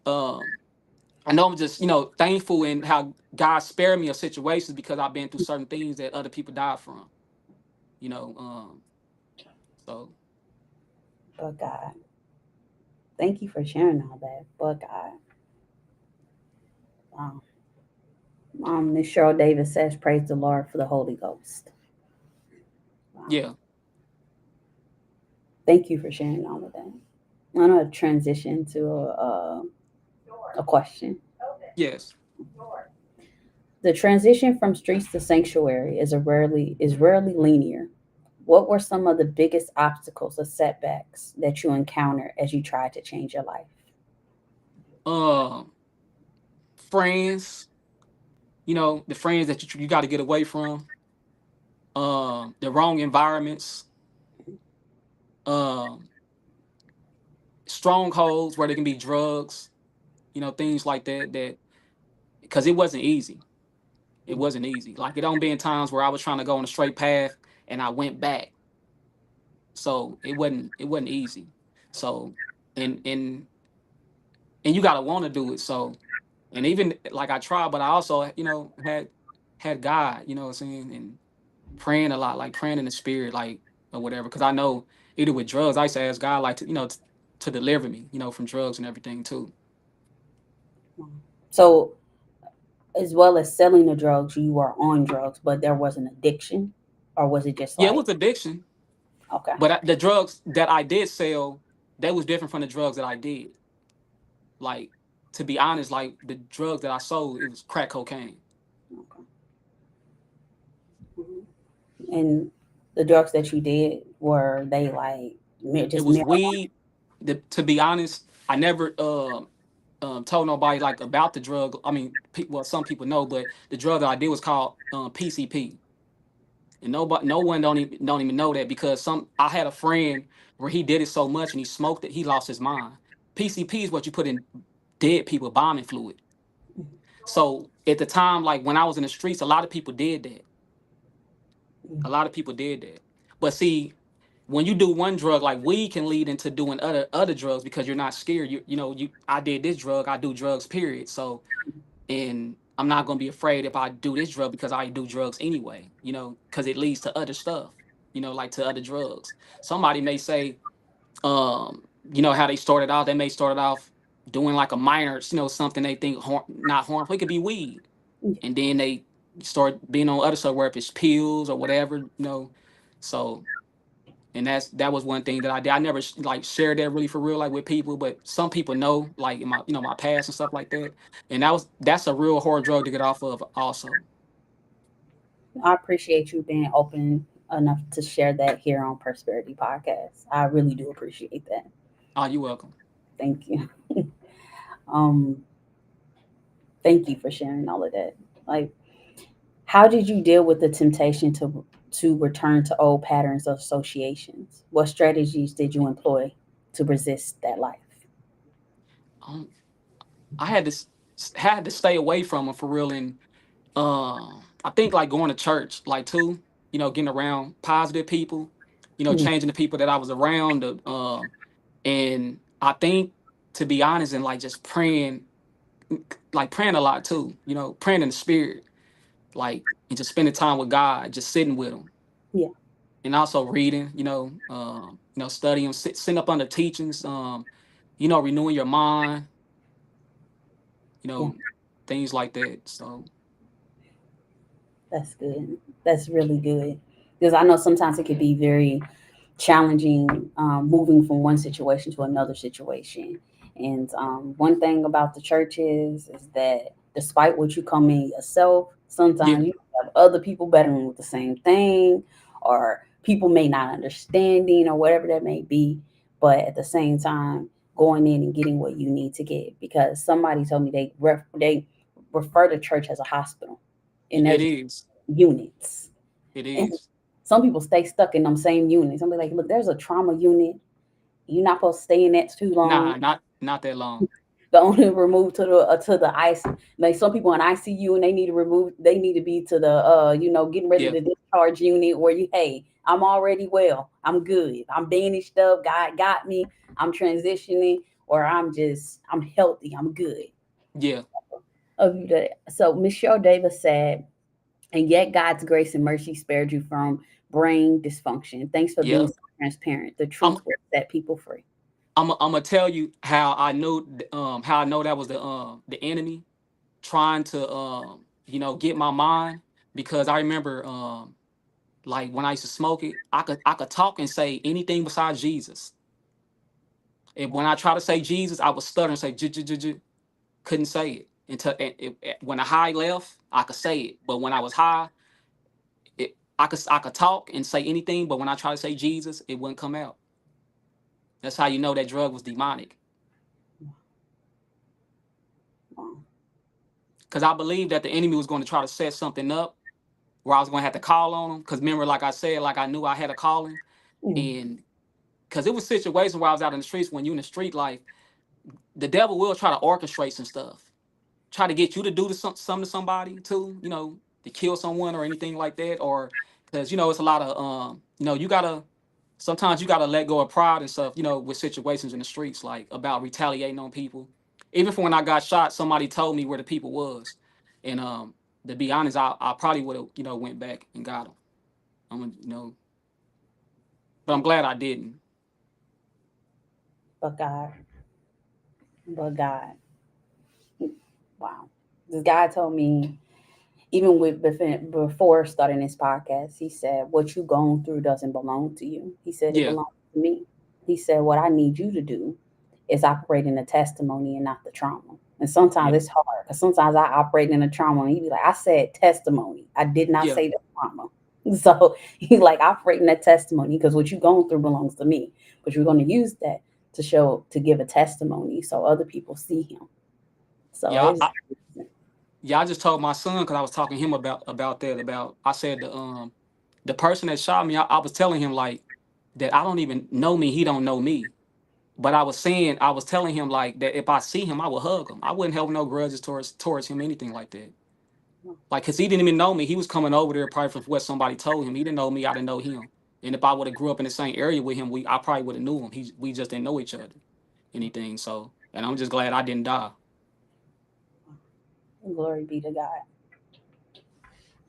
Speaker 3: I know I'm just thankful in how God spared me of situations because I've been through certain things that other people died from. You know, so
Speaker 2: But God, thank you for sharing all that. But God, wow. Miss Cheryl Davis says, "Praise the Lord for the Holy Ghost." Wow.
Speaker 3: yeah,
Speaker 2: Thank you for sharing all of that. I'm gonna transition to a question.
Speaker 3: yes.
Speaker 2: The transition from streets to sanctuary is rarely linear. What were some of the biggest obstacles or setbacks that you encountered as you tried to change your life?
Speaker 3: Um, Friends, the friends that you got to get away from. The wrong environments. Um, Strongholds where there can be drugs. Things like that. That because it wasn't easy. It wasn't easy. Like it don't be in times where I was trying to go on a straight path and I went back. So it wasn't easy. So and and and you gotta want to do it. So and even like I tried, but I also had God. You know what I'm saying, and praying a lot, like praying in the spirit, like or whatever. Because I know either with drugs, I used to ask God like to deliver me, from drugs and everything too.
Speaker 2: So, as well as selling the drugs, you were on drugs, but there was an addiction, or was it just
Speaker 3: Yeah, it
Speaker 2: like,
Speaker 3: was addiction,
Speaker 2: okay,
Speaker 3: but the drugs that I did sell, that was different from the drugs that I did. Like to be honest, like the drugs that I sold, it was crack cocaine.
Speaker 2: okay. Mhm. And the drugs that you did, were they like
Speaker 3: It
Speaker 2: just
Speaker 3: was
Speaker 2: marijuana?
Speaker 3: weed. To be honest, I never told nobody like about the drug. I mean, well, some people know, but the drug that I did was called PCP, and no one don't even know that because I had a friend where he did it so much and he smoked it, he lost his mind. PCP is what you put in dead people bombing fluid. So at the time, like when I was in the streets, a lot of people did that. A lot of people did that. But see, when you do one drug, like weed can lead into doing other drugs because you're not scared. I did this drug, I do drugs, period. So and I'm not gonna be afraid if I do this drug because I do drugs anyway, because it leads to other stuff, like to other drugs. Somebody may say, you know how they started out. They may started off doing like a minor, you know, something they think not harmful. It could be weed,
Speaker 2: Yeah,
Speaker 3: and then they start being on other stuff where if it's pills or whatever, you know. So, and that was one thing that I did. I never like shared that really for real like with people, but some people know like in my, you know, my past and stuff like that. And that's a real hard drug to get off of also.
Speaker 2: I appreciate you being open enough to share that here on Prosperity Podcast. I really do appreciate that.
Speaker 3: Oh, you welcome.
Speaker 2: Thank you. Um, thank you for sharing all of that. Like, how did you deal with the temptation to return to old patterns of associations? What strategies did you employ to resist that life?
Speaker 3: Um, I had to stay away from them for real, and I think like going to church, like too, you know, getting around positive people, you know,
Speaker 2: Mm,
Speaker 3: changing the people that I was around, and I think to be honest, and like praying a lot too, you know, praying in the spirit, like and just spending time with God, just sitting with Him,
Speaker 2: yeah,
Speaker 3: and also reading, you know, studying, sitting up under teachings, you know, renewing your mind, you
Speaker 2: yeah,
Speaker 3: know, things like that. So
Speaker 2: that's good. That's really good. Because I know sometimes it could be very challenging, moving from one situation to another situation. And one thing about the church is that despite what you come in yourself,
Speaker 3: yeah,
Speaker 2: sometimes you have other people battling with the same thing, or people may not understanding, or whatever that may be. But at the same time, going in and getting what you need to get, because somebody told me they refer to church as a hospital, and
Speaker 3: it
Speaker 2: there's
Speaker 3: is,
Speaker 2: units.
Speaker 3: it
Speaker 2: And
Speaker 3: is.
Speaker 2: some people stay stuck in them same units. I'm like, look, there's a trauma unit. You're not supposed to stay in that too long.
Speaker 3: Nah, not that long.
Speaker 2: The only remove to the ice. Like some people in ICU and they need to remove. They need to be to the getting ready
Speaker 3: Yeah,
Speaker 2: to discharge unit where you hey I'm already well. I'm good. I'm bandaged up. God got me. I'm transitioning or I'm healthy. I'm good.
Speaker 3: yeah,
Speaker 2: Of you that so Michelle Davis said, and yet God's grace and mercy spared you from brain dysfunction. Thanks for being
Speaker 3: yep.
Speaker 2: so transparent. The
Speaker 3: I'm
Speaker 2: truth will set people free.
Speaker 3: I'm gonna tell you how I know that was the enemy trying to you know, get my mind, because I remember like when I used to smoke it, I could talk and say anything besides Jesus. And when I try to say Jesus, I would stutter and say j j j j, couldn't say it until when the high left, I could say it. But when I was high, I could talk and say anything, but when I try to say Jesus, it wouldn't come out. That's how you know that drug was demonic.
Speaker 2: Wow.
Speaker 3: Because I believed that the enemy was going to try to set something up where I was going to have to call on him. Because remember, like I said, like I knew I had a calling,
Speaker 2: Mm,
Speaker 3: and because it was situations where I was out in the streets. When you in the street life, the devil will try to orchestrate some stuff, try to get you to do something to somebody too, you know, to kill someone or anything like that, or because you know it's a lot of you know, you gotta sometimes you gotta let go of pride and stuff, you know, with situations in the streets like about retaliating on people. Even for when I got shot, somebody told me where the people was, and to be honest, I probably would have, you know, went back and got them. You know, but I'm glad I didn't.
Speaker 2: but God, but God, wow. This guy told me, even before starting this podcast, he said, "What you going through doesn't belong to you." He said, "It
Speaker 3: Yeah,
Speaker 2: belongs to me." He said, "What I need you to do is operate in the testimony and not the trauma." And sometimes
Speaker 3: yeah,
Speaker 2: it's hard because sometimes I operate in the trauma and he be like, I said testimony. I did not
Speaker 3: yeah,
Speaker 2: say the trauma. So he like operating that testimony because what you going through belongs to me. But you're going to use that to give a testimony so other people see him. So
Speaker 3: yeah.
Speaker 2: it's
Speaker 3: Yeah, I just told my son because I was talking to him about that. About I said the person that shot me. I was telling him like that I don't even know me. He don't know me. But I was telling him like that if I see him, I would hug him. I wouldn't have no grudges towards him, anything like that. Like, cause he didn't even know me. He was coming over there probably from what somebody told him. He didn't know me. I didn't know him. And if I would have grew up in the same area with him, I probably would have knew him. We just didn't know each other, anything. So, and I'm just glad I didn't die.
Speaker 2: glory be to God.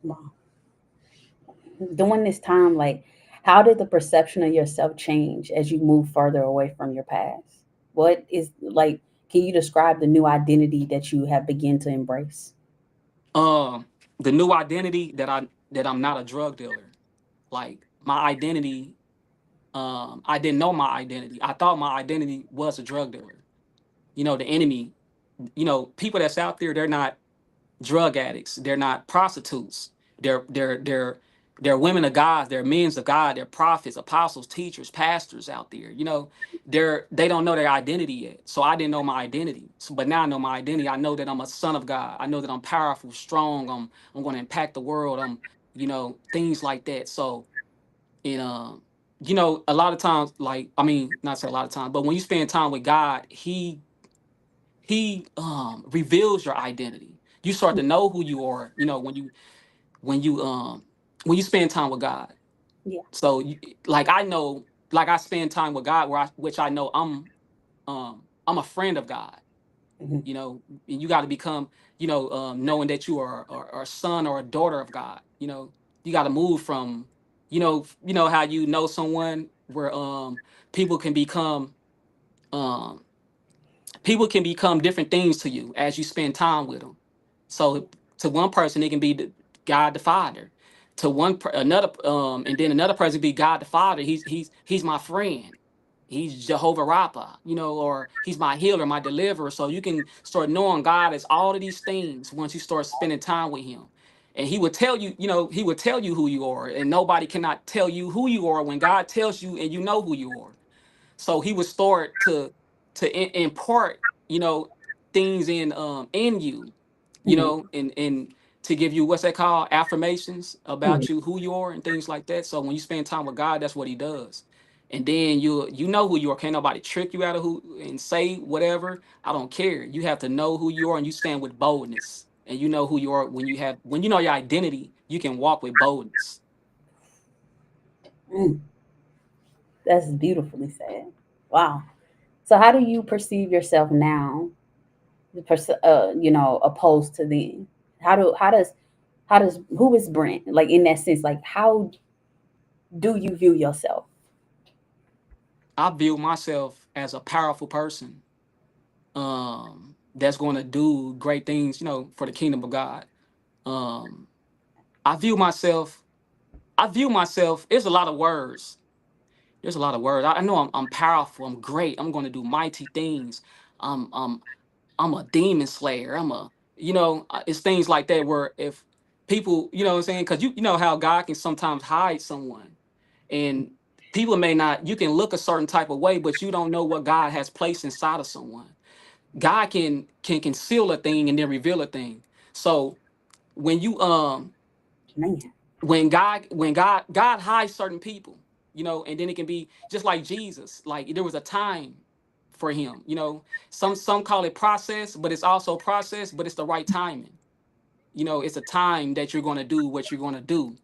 Speaker 2: Wow. During this time, like How did the perception of yourself change as you move further away from your past? What is like, can you describe the new identity that you have begun to embrace?
Speaker 3: Um, the new identity that I'm not a drug dealer. Like my identity, I didn't know my identity. I thought my identity was a drug dealer. The enemy. People that's out there, they're not drug addicts. They're not prostitutes. They're women of God. They're men of God. They're prophets, apostles, teachers, pastors out there. They don't know their identity yet. So I didn't know my identity. But now I know my identity. I know that I'm a son of God. I know that I'm powerful, strong. I'm going to impact the world. Things like that. So and a lot of times, like I mean, not say a lot of times, but when you spend time with God, He reveals your identity. You start to know who you are. When you when you spend time with God.
Speaker 2: Yeah.
Speaker 3: So like I know, like I spend time with God, which I know I'm a friend of God.
Speaker 2: Hmm.
Speaker 3: And you got to become, knowing that you are a son or a daughter of God. You got to move from, how you know someone where people can become um people can become different things to you as you spend time with them. So to one person, it can be God the Father. To another, and then another person be God the Father. He's my friend. He's Jehovah Rapha, or he's my healer, my deliverer. So you can start knowing God as all of these things once you start spending time with Him. And He would tell you, He would tell you who you are, and nobody cannot tell you who you are when God tells you, and you know who you are. So he would start to impart, things in you,
Speaker 2: Hmm.
Speaker 3: and to give you what's that called, affirmations
Speaker 2: Hmm.
Speaker 3: about you, who you are, and things like that. So when you spend time with God, that's what He does. And then you know who you are. Can't nobody trick you out of who and say whatever. I don't care. You have to know who you are, and you stand with boldness. And you know who you are when you know your identity. You can walk with boldness.
Speaker 2: Mm, that's beautifully said. Wow. So how do you perceive yourself now, opposed to then? How does who is Brent? Like in that sense, like how do you view yourself?
Speaker 3: I view myself as a powerful person, that's going to do great things, for the kingdom of God. Um, I view myself. I view myself. There's a lot of words. There's a lot of words. I know I'm powerful. I'm great. I'm going to do mighty things. Um, um, I'm a demon slayer. It's things like that where if people, what I'm saying, because you know how God can sometimes hide someone, and people may not. You can look a certain type of way, but you don't know what God has placed inside of someone. God can conceal a thing and then reveal a thing. So when you
Speaker 2: Man.
Speaker 3: when God hides certain people, and then it can be just like Jesus. Like there was a time for him. Some call it process, but it's also process, but it's the right timing. It's a time that you're going to do what you're going to do.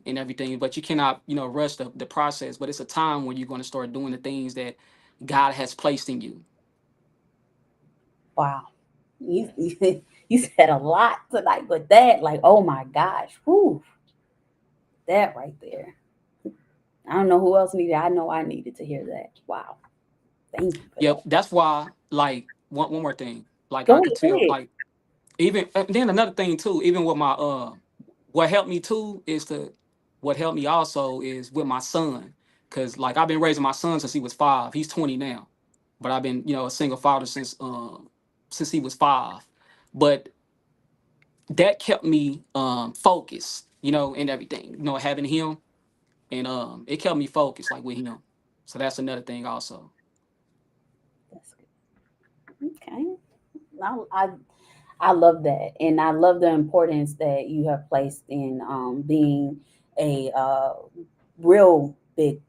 Speaker 3: And everything, but you cannot rush the process. But it's a time when you're going to start doing the things that God has placed in you.
Speaker 2: Wow. You said a lot tonight with that. Like, oh my gosh. Whew, that right there. I don't know who else needed. I know I needed to hear that. Wow. Thank you for
Speaker 3: Yep,
Speaker 2: that.
Speaker 3: that's why. Like one more thing, like
Speaker 2: Go
Speaker 3: I could
Speaker 2: ahead. Go
Speaker 3: tell,
Speaker 2: ahead.
Speaker 3: like even then another thing too. Even with my what helped me too is what helped me also is with my son, because like I've been raising my son since he was 5. He's 20 now, but I've been a single father since he was 5. But that kept me focused, and everything, having him, and it kept me focused like with him. So that's another thing also.
Speaker 2: That's good. Okay. I love that, and I love the importance that you have placed in being a real big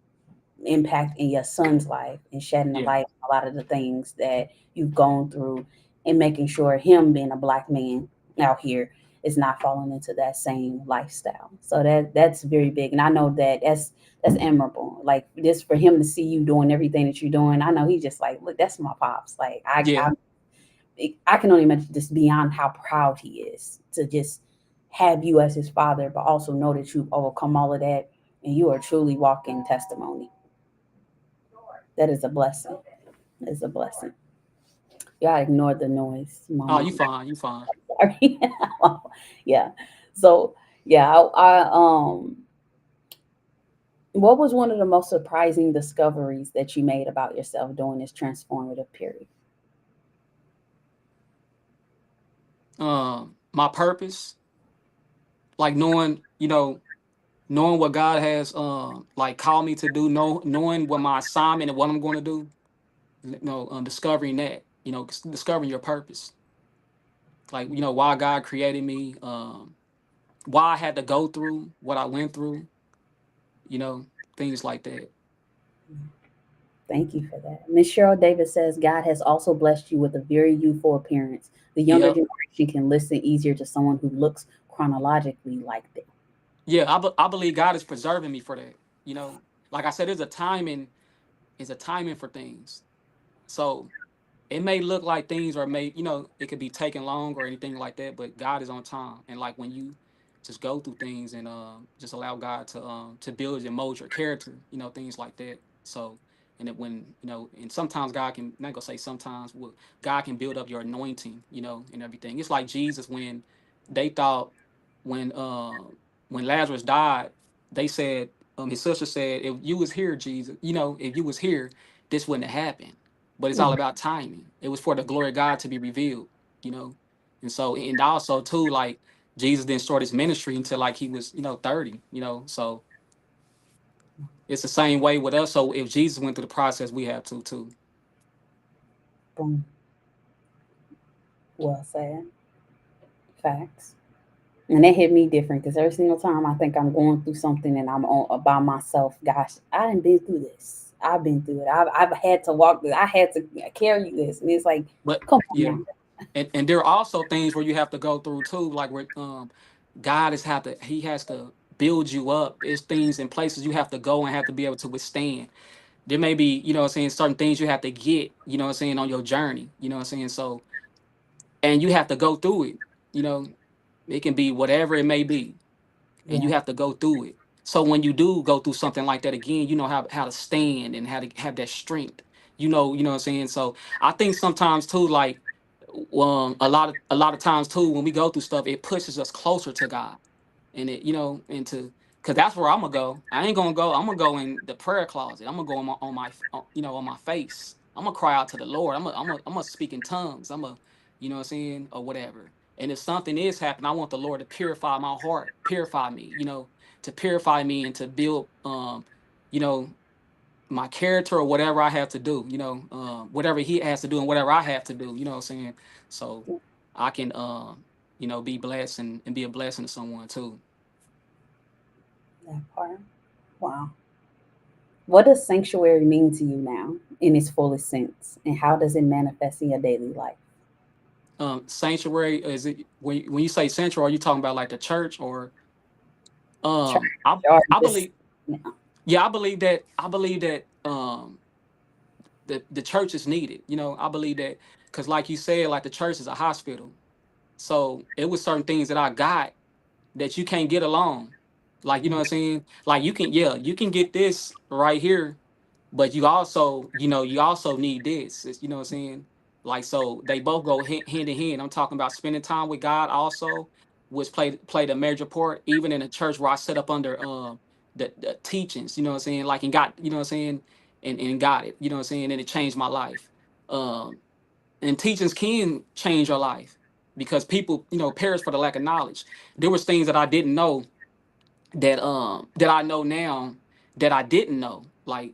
Speaker 2: impact in your son's life and shedding a
Speaker 3: Yeah.
Speaker 2: light on a lot of the things that you've gone through and making sure him being a black man out here is not falling into that same lifestyle. So that's very big. And I know that's admirable. Like this for him to see you doing everything that you're doing. I know he's just like, look, that's my pops. Like
Speaker 3: Yeah.
Speaker 2: I can only imagine just beyond how proud he is to just have you as his father, but also know that you've overcome all of that And you are truly walking testimony. That is a blessing. That is a blessing. You gotta ignore the noise,
Speaker 3: Oh,
Speaker 2: mama.
Speaker 3: you fine, you fine.
Speaker 2: Sorry. Yeah. So yeah, what was one of the most surprising discoveries that you made about yourself during this transformative period?
Speaker 3: My purpose, like knowing what God has like called me to do, knowing what my assignment and what I'm going to do, discovering that, discovering your purpose, like why God created me, why I had to go through what I went through, you know, things like that.
Speaker 2: Thank you for that. Miss Cheryl Davis says God has also blessed you with a very youthful appearance. The younger
Speaker 3: Yep.
Speaker 2: generation can listen easier to someone who looks chronologically like them.
Speaker 3: Yeah, I believe God is preserving me for that. You know, like I said, there's a timing for things. So it may look like things are made, it could be taking long or anything like that, but God is on time. And like when you just go through things and just allow God to build and mold your character, things like that. So and then when and sometimes God can, not gonna say sometimes, well, God can build up your anointing, and everything. It's like Jesus when they thought when when Lazarus died, they said his sister said, if you was here, Jesus, if you was here, this wouldn't have happened, but it's all
Speaker 2: Mm,
Speaker 3: about timing. It was for the glory of God to be revealed, you know. And so, and also too, like Jesus didn't start his ministry until like he was, 30, So it's the same way with us. So if Jesus went through the process, we have to too.
Speaker 2: boom. Well said. Facts. And that hit me different because every single time I think I'm going through something and I'm on by myself, gosh, I didn't been through this. I've been through it. I've had to walk this. I had to carry this. And it's like,
Speaker 3: But
Speaker 2: come on
Speaker 3: yeah,
Speaker 2: now.
Speaker 3: and there are also things where you have to go through too, like where God he has to build you up. It's things and places you have to go and have to be able to withstand. There may be, certain things you have to get, on your journey, So and you have to go through it, you know. It can be whatever it may be, and you
Speaker 2: Yeah,
Speaker 3: have to go through it. So when you do go through something like that again, you know how to stand and how to have that strength. So I think sometimes too, like a lot of times too, when we go through stuff, it pushes us closer to God and it into because that's where I'm gonna go. I ain't gonna go. I'm gonna go in the prayer closet. I'm gonna go on my face. I'm gonna cry out to the Lord. I'm gonna speak in tongues. I'm gonna or whatever. And if something is happening, I want the Lord to purify my heart, purify me, to purify me and to build you know my character or whatever I have to do, whatever He has to do and whatever I have to do. So I can be blessed and be a blessing to someone too.
Speaker 2: that part. Wow. What does sanctuary mean to you now in its fullest sense? And how does it manifest in your daily life?
Speaker 3: Sanctuary, is it when you say sanctuary, are you talking about like the church or
Speaker 2: Church
Speaker 3: I
Speaker 2: or
Speaker 3: I
Speaker 2: just,
Speaker 3: believe
Speaker 2: yeah.
Speaker 3: yeah, I believe that the church is needed. I believe that because like you said, like the church is a hospital. So it was certain things that I got that you can't get alone. Like, what I'm saying? Like you can get this right here, but you also need this. You know what I'm saying? Like so they both go hand in hand. I'm talking about spending time with God also, which played a major part, even in a church where I set up under the teachings, you know what I'm saying? Like and got, you know what I'm saying, and got it, you know what I'm saying, and it changed my life. Um and teachings can change your life because people, perish for the lack of knowledge. There was things that I didn't know that I know now that I didn't know, like,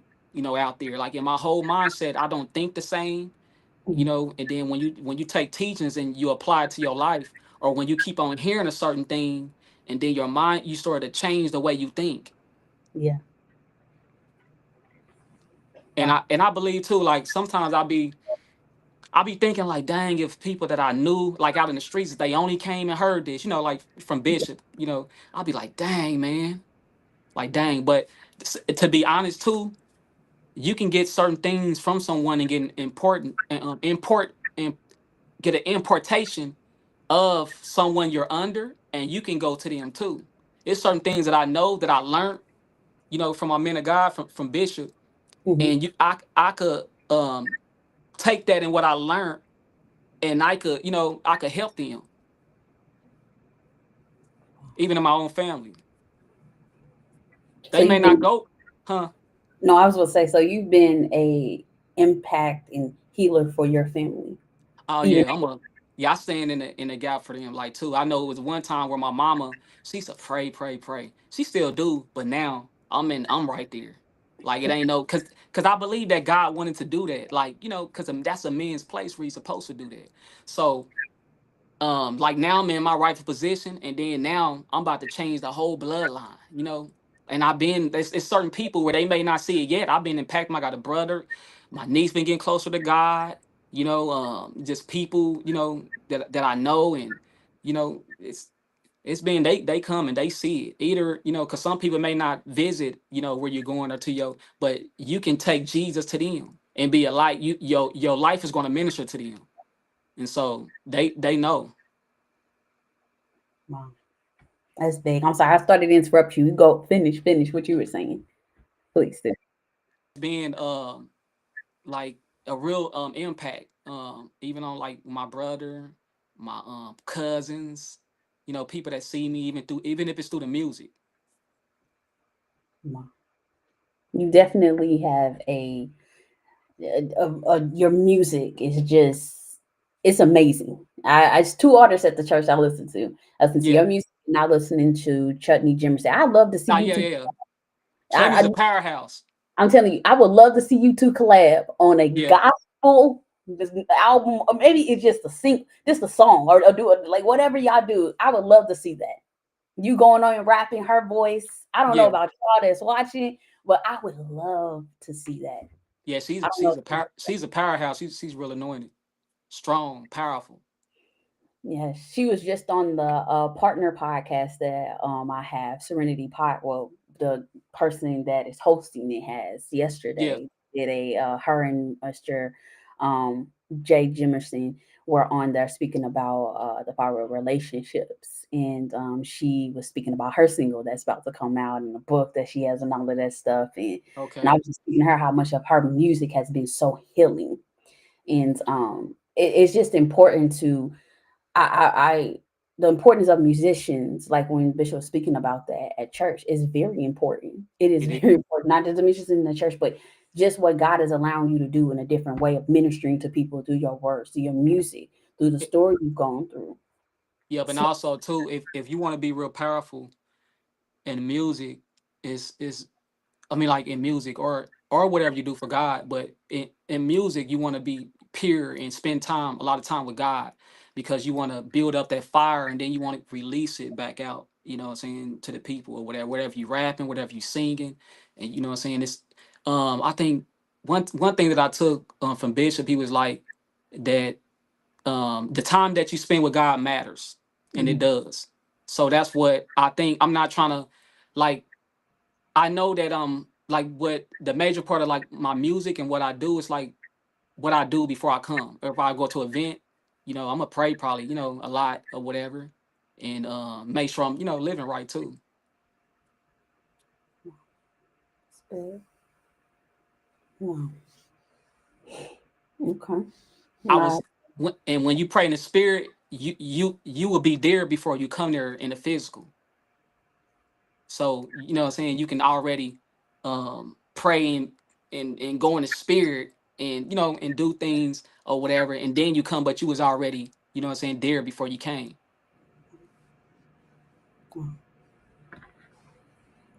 Speaker 3: out there. Like in my whole mindset, I don't think the same,
Speaker 2: Mm,
Speaker 3: and then when you take teachings and you apply it to your life, or when you keep on hearing a certain thing, and then your mind you sort of change the way you think.
Speaker 2: yeah.
Speaker 3: And
Speaker 2: Wow.
Speaker 3: I believe too, like sometimes I'll be thinking like, dang, if people that I knew, like out in the streets, if they only came and heard this, like from Bishop, I'll be like, dang, man, like, dang. But to be honest too, you can get certain things from someone and get an important import and get an importation of someone you're under, and you can go to them too. It's certain things that I know that I learned from my men of God, from Bishop,
Speaker 2: Hmm.
Speaker 3: and I could take that and what I learned, and I could help them, even in my own family.
Speaker 2: So
Speaker 3: They may
Speaker 2: you've
Speaker 3: not
Speaker 2: been
Speaker 3: go, huh?
Speaker 2: no, I was gonna say, so you've been a impact and healer for your family,
Speaker 3: Oh
Speaker 2: even.
Speaker 3: yeah, I stand in the gap for them like too. I know it was one time where my mama, she used to pray, pray, pray. She still do, but now I'm right there. Like it ain't no cause I believe that God wanted to do that. Like, cause that's a man's place where he's supposed to do that. So like now I'm in my rightful position, and then now I'm about to change the whole bloodline. And it's certain people where they may not see it yet. I've been impacted. I got a brother, my niece been getting closer to God, just people, that I know, and it's been they come and they see it. Either, because some people may not visit, where you're going or to your, but you can take Jesus to them and be a light. Your life is going to minister to them. And so they know.
Speaker 2: Wow, that's big. I'm sorry, I started to interrupt you. Go finish what you were saying, please. Do.
Speaker 3: Being like a real impact, even on like my brother, my cousins, people that see me, even if it's through the music.
Speaker 2: Wow. You definitely have your music is just it's amazing. It's two artists at the church I listen to. I listen to
Speaker 3: Yeah.
Speaker 2: your music and I listening to Chutney Jimerson. I love to see
Speaker 3: Oh
Speaker 2: you
Speaker 3: yeah,
Speaker 2: two.
Speaker 3: yeah, yeah. Chutney's
Speaker 2: I,
Speaker 3: a powerhouse.
Speaker 2: I'm telling you, I would love to see you two collab on a
Speaker 3: Yeah.
Speaker 2: gospel album, or maybe it's just just a song, or do it like whatever y'all do. I would love to see that. You going on and rapping her voice. I don't know
Speaker 3: Yeah.
Speaker 2: about y'all that's watching, but I would love to see that.
Speaker 3: Yeah,
Speaker 2: I don't know.
Speaker 3: she's a powerhouse. She's real anointed, strong, powerful.
Speaker 2: Yeah, she was just on the partner podcast that I have, Serenity Pot. Well, the person that is hosting it has
Speaker 3: Yeah.
Speaker 2: yesterday did a her and Mr. Um, Jay Jimerson were on there speaking about the power of relationships, and she was speaking about her single that's about to come out and the book that she has and all of that stuff, and I
Speaker 3: Okay.
Speaker 2: was just speaking to her how much of her music has been so healing, and it's just important to I the importance of musicians, like when Bishop was speaking about that at church, is very important. It is
Speaker 3: It is.
Speaker 2: very important, not just the musicians in the church, but just what God is allowing you to do in a different way of ministering to people through your words, through your music, through the
Speaker 3: It-
Speaker 2: story you've gone through.
Speaker 3: Yep. And
Speaker 2: So,
Speaker 3: also too, if you want to be real powerful in music, is I mean, like in music or whatever you do for God, but in music, you want to be pure and spend a lot of time with God, because you want to build up that fire, and then you want to release it back out. You know what I'm saying, to the people, or whatever you rapping, whatever you singing, and you know what I'm saying. It's I think one thing that I took from Bishop, he was like that the time that you spend with God matters, and it
Speaker 2: mhm,
Speaker 3: does. So that's what I think. I'm not trying to like I know that like what the major part of like my music and what I do is like what I do before I come. Or if I go to an event, I'm gonna pray probably, a lot or whatever. And make sure I'm, living right too.
Speaker 2: wow, okay.
Speaker 3: I
Speaker 2: Nah,
Speaker 3: was and when you pray in the spirit, you will be there before you come there in the physical. So you know what I'm saying, you can already pray and go in the spirit, and and do things or whatever, and then you come, but you was already, what I'm saying, there before you came.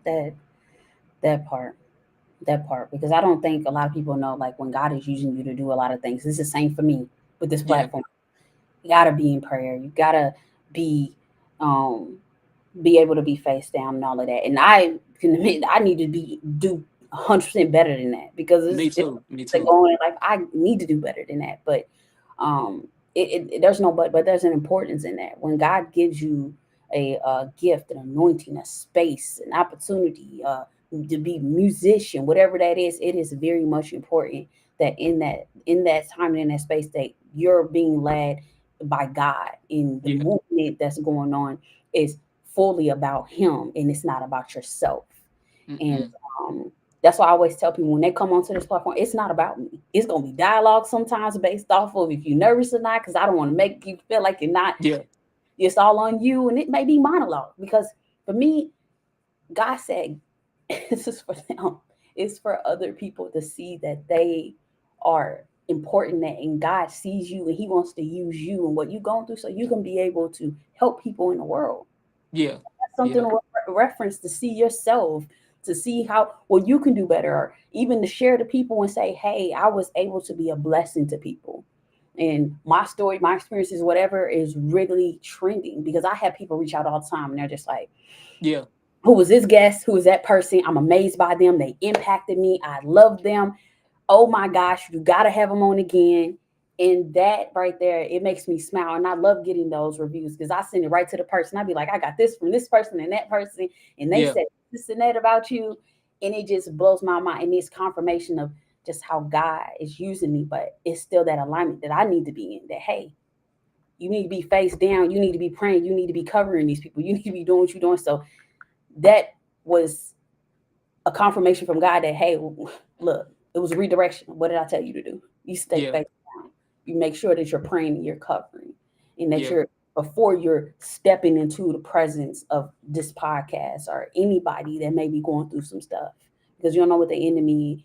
Speaker 2: that that part. That part, because I don't think a lot of people know, like when God is using you to do a lot of things. It's the same for me with this
Speaker 3: Yeah.
Speaker 2: platform. You gotta be in prayer. You gotta be um be able to be face down and all of that. And I can admit I need to be do 100% better than that, because
Speaker 3: Me
Speaker 2: it's
Speaker 3: too. Me
Speaker 2: like
Speaker 3: too.
Speaker 2: going like I need to do better than that. But there's no but there's an importance in that. When God gives you a gift, an anointing, a space, an opportunity, to be musician, whatever that is, it is very much important that in that time and in that space that you're being led by God, in the
Speaker 3: Yeah.
Speaker 2: movement that's going on is fully about him and it's not about yourself. And
Speaker 3: Mm-mm.
Speaker 2: That's why I always tell people when they come onto this platform, it's not about me. It's gonna be dialogue sometimes based off of if you're nervous or not, because I don't want to make you feel like you're not.
Speaker 3: Yeah.
Speaker 2: It's all on you, and it may be monologue because for me, God said, this is for them. It's for other people to see that they are important, that and God sees you and He wants to use you and what you're going through so you can be able to help people in the world.
Speaker 3: Yeah.
Speaker 2: That's something
Speaker 3: Yeah.
Speaker 2: to reference to see yourself, to see how well you can do better, or even to share to people and say, hey, I was able to be a blessing to people. And my story, my experiences, whatever is really trending because I have people reach out all the time and they're just like,
Speaker 3: Yeah.
Speaker 2: who was this guest? Who is that person? I'm amazed by them. They impacted me. I love them. Oh my gosh, you got to have them on again. And that right there, it makes me smile. And I love getting those reviews because I send it right to the person. I'd be like, I got this from this person and that person. And they
Speaker 3: Yeah.
Speaker 2: said this and that about you. And it just blows my mind. And it's confirmation of just how God is using me. But it's still that alignment that I need to be in that, hey, you need to be face down. You need to be praying. You need to be covering these people. You need to be doing what you're doing. So that was a confirmation from God that, hey, look, it was a redirection. What did I tell you to do? You stay
Speaker 3: Yeah.
Speaker 2: face down. You make sure that you're praying and you're covering, and that
Speaker 3: Yeah.
Speaker 2: you're before you're stepping into the presence of this podcast or anybody that may be going through some stuff because you don't know what the enemy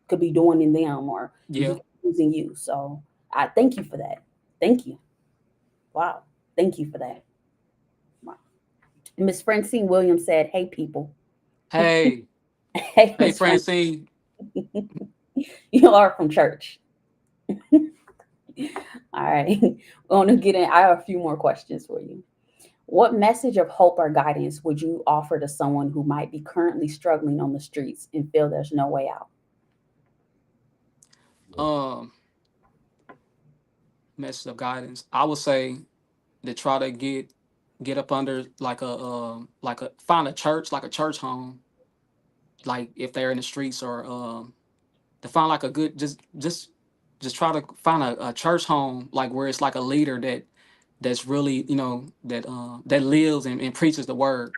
Speaker 2: could be doing in them or if
Speaker 3: Yeah.
Speaker 2: he using you. So I thank you for that. Thank you. Wow. Thank you for that. Wow. Miss Francine Williams said, hey, people.
Speaker 3: Hey.
Speaker 2: Hey,
Speaker 3: Hey,
Speaker 2: Miss Francine.
Speaker 3: Francine.
Speaker 2: You are from church. All right. We want to get in. I have a few more questions for you. What message of hope or guidance would you offer to someone who might be currently struggling on the streets and feel there's no way out?
Speaker 3: Um, Message of guidance. I would say to try to get up under like a find a church, like a church home, like if they're in the streets, or to find like a good just try to find a church home, like where it's like a leader that's really, that lives and preaches the word.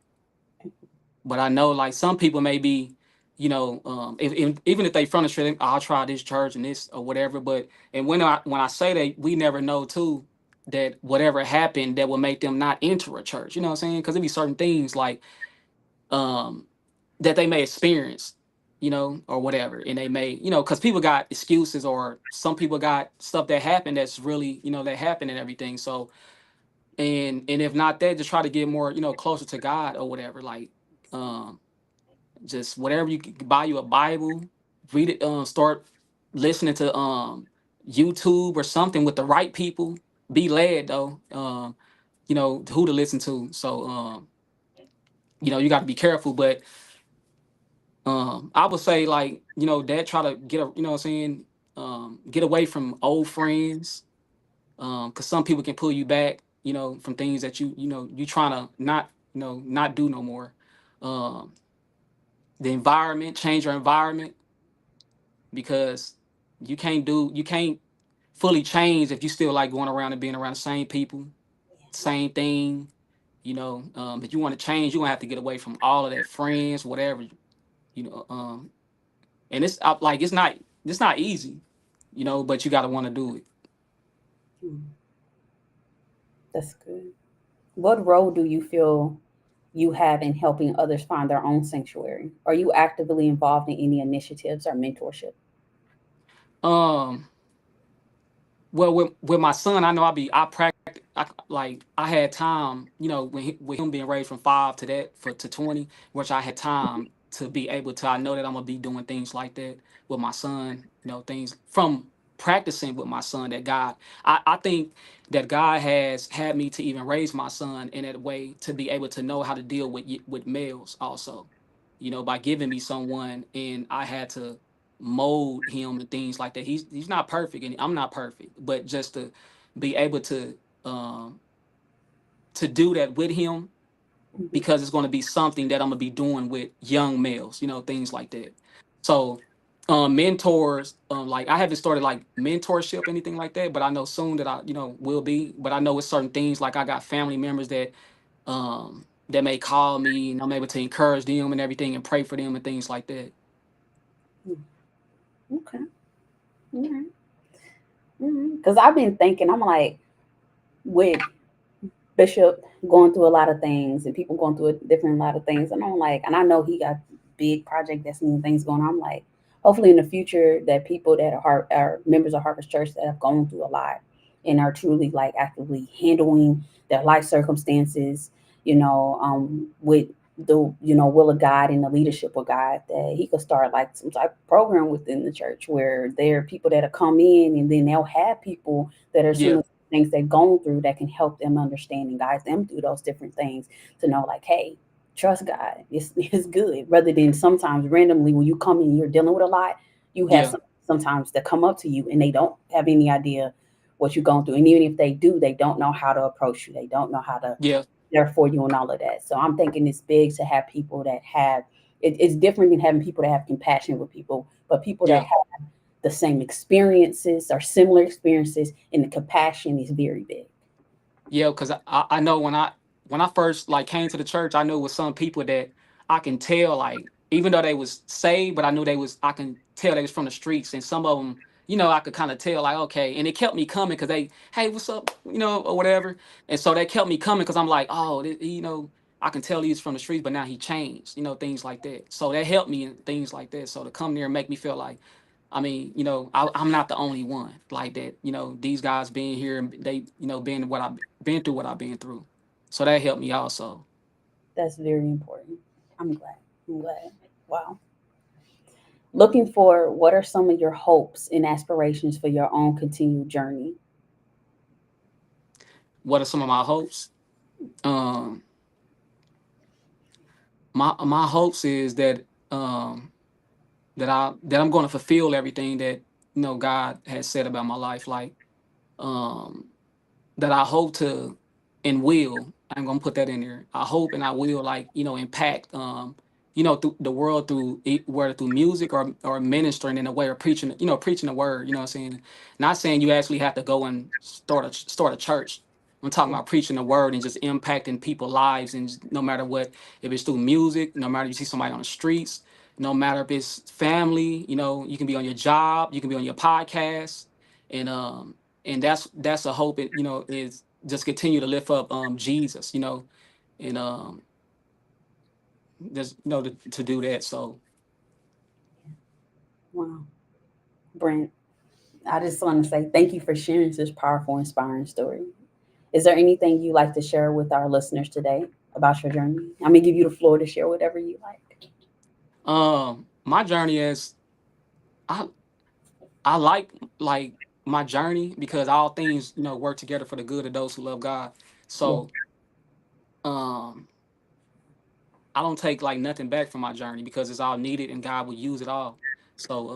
Speaker 3: But I know like some people may be, if even if they from the street, I'll try this church and this or whatever. But and when I say that, we never know too that whatever happened that will make them not enter a church. You know what I'm saying? Because there be certain things like um that they may experience, or whatever, and they may, because people got excuses, or some people got stuff that happened that's really, that happened and everything. So and if not that, just try to get more, closer to God or whatever. Like um just whatever you can buy you a Bible, read it, start listening to YouTube or something with the right people. Be led though, who to listen to. So you got to be careful, but I would say like, dad, try to get a, what I'm saying, get away from old friends, because some people can pull you back, from things that you trying to not, not do no more. Um, the environment, change your environment, because you can't fully change if you still like going around and being around the same people, same thing. If you want to change, you're gonna have to get away from all of that, friends, whatever. You know, um, and like it's not easy, but you got to want to do it.
Speaker 2: Hmm, that's good. What role do you feel you have in helping others find their own sanctuary? Are you actively involved in any initiatives or mentorship?
Speaker 3: Um, well, with my son, I know I practice. I had time, with him being raised from 5 to that for to 20, which I had time to be able to. I know that I'm gonna be doing things like that with my son. Things from practicing with my son that God. I think that God has had me to even raise my son in that way, to be able to know how to deal with males also. By giving me someone, and I had to mold him and things like that. He's not perfect, and I'm not perfect, but just to be able um to do that with him,
Speaker 2: Mhm.
Speaker 3: because it's going to be something that I'm gonna be doing with young males, things like that. So mentors, like I haven't started like mentorship, anything like that, but I know soon that I will be. But I know with certain things, like I got family members that that may call me and I'm able to encourage them and everything and pray for them and things like that.
Speaker 2: Okay. All right. Because I've been thinking, I'm like, with Bishop going through a lot of things and people going through a different lot of things. And I'm like, and I know he got big project destiny and things going on. I'm like, hopefully in the future that people that are members of Harvest Church that have gone through a lot and are truly like actively handling their life circumstances, with the will of God and the leadership of God, that he could start like some type of program within the church where there are people that come in and then they'll have people that are
Speaker 3: Yeah,
Speaker 2: similar things they've gone through that can help them understand and guide them through those different things to know like, hey, trust God. It's good. Rather than sometimes randomly when you come in, you're dealing with a lot, you have
Speaker 3: yeah,
Speaker 2: sometimes that come up to you and they don't have any idea what you're going through. And even if they do, they don't know how to approach you. They don't know how to
Speaker 3: yeah,
Speaker 2: there for you and all of that. So I'm thinking it's big to have people that have it's different than having people that have compassion with people, but people that
Speaker 3: yeah.
Speaker 2: have the same experiences or similar experiences, and the compassion is very big.
Speaker 3: Yeah, because I know when I first like came to the church, I knew it was some people that I can tell like even though they was saved, but I knew they was I can tell they was from the streets, and some of them, I could kind of tell like okay, and it kept me coming because they, hey, what's up, or whatever, and so they kept me coming because I'm like, oh, I can tell he's from the streets, but now he changed, things like that. So that helped me and things like that. So to come there and make me feel like I mean, I'm not the only one like that. These guys being here and they, been what I've been through, what I've been through. So that helped me also.
Speaker 2: That's very important. I'm glad. I'm glad. Wow. Looking for what are some of your hopes and aspirations for your own continued journey?
Speaker 3: What are some of my hopes? Um, my hopes is um that I'm going to fulfill everything that God has said about my life. Like um that I hope to and will. I'm gonna put that in there. I hope and I will like impact through the world through whether through music or ministering in a way or preaching preaching the word. You know what I'm saying? Not saying you actually have to go and start a church. I'm talking about preaching the word and just impacting people's lives and no matter what, if it's through music, no matter if you see somebody on the streets, no matter if it's family, you can be on your job, you can be on your podcast, and that's a hope. It is just continue to lift up Jesus, and just to do that. So
Speaker 2: Wow. Brent, I just want to say thank you for sharing such powerful, inspiring story. Is there anything you like to share with our listeners today about your journey? I'm gonna give you the floor to share whatever you like.
Speaker 3: my journey is I I like my journey because all things work together for the good of those who love God.
Speaker 2: Yeah.
Speaker 3: So um I don't take like nothing back from my journey because it's all needed and God will use it all. So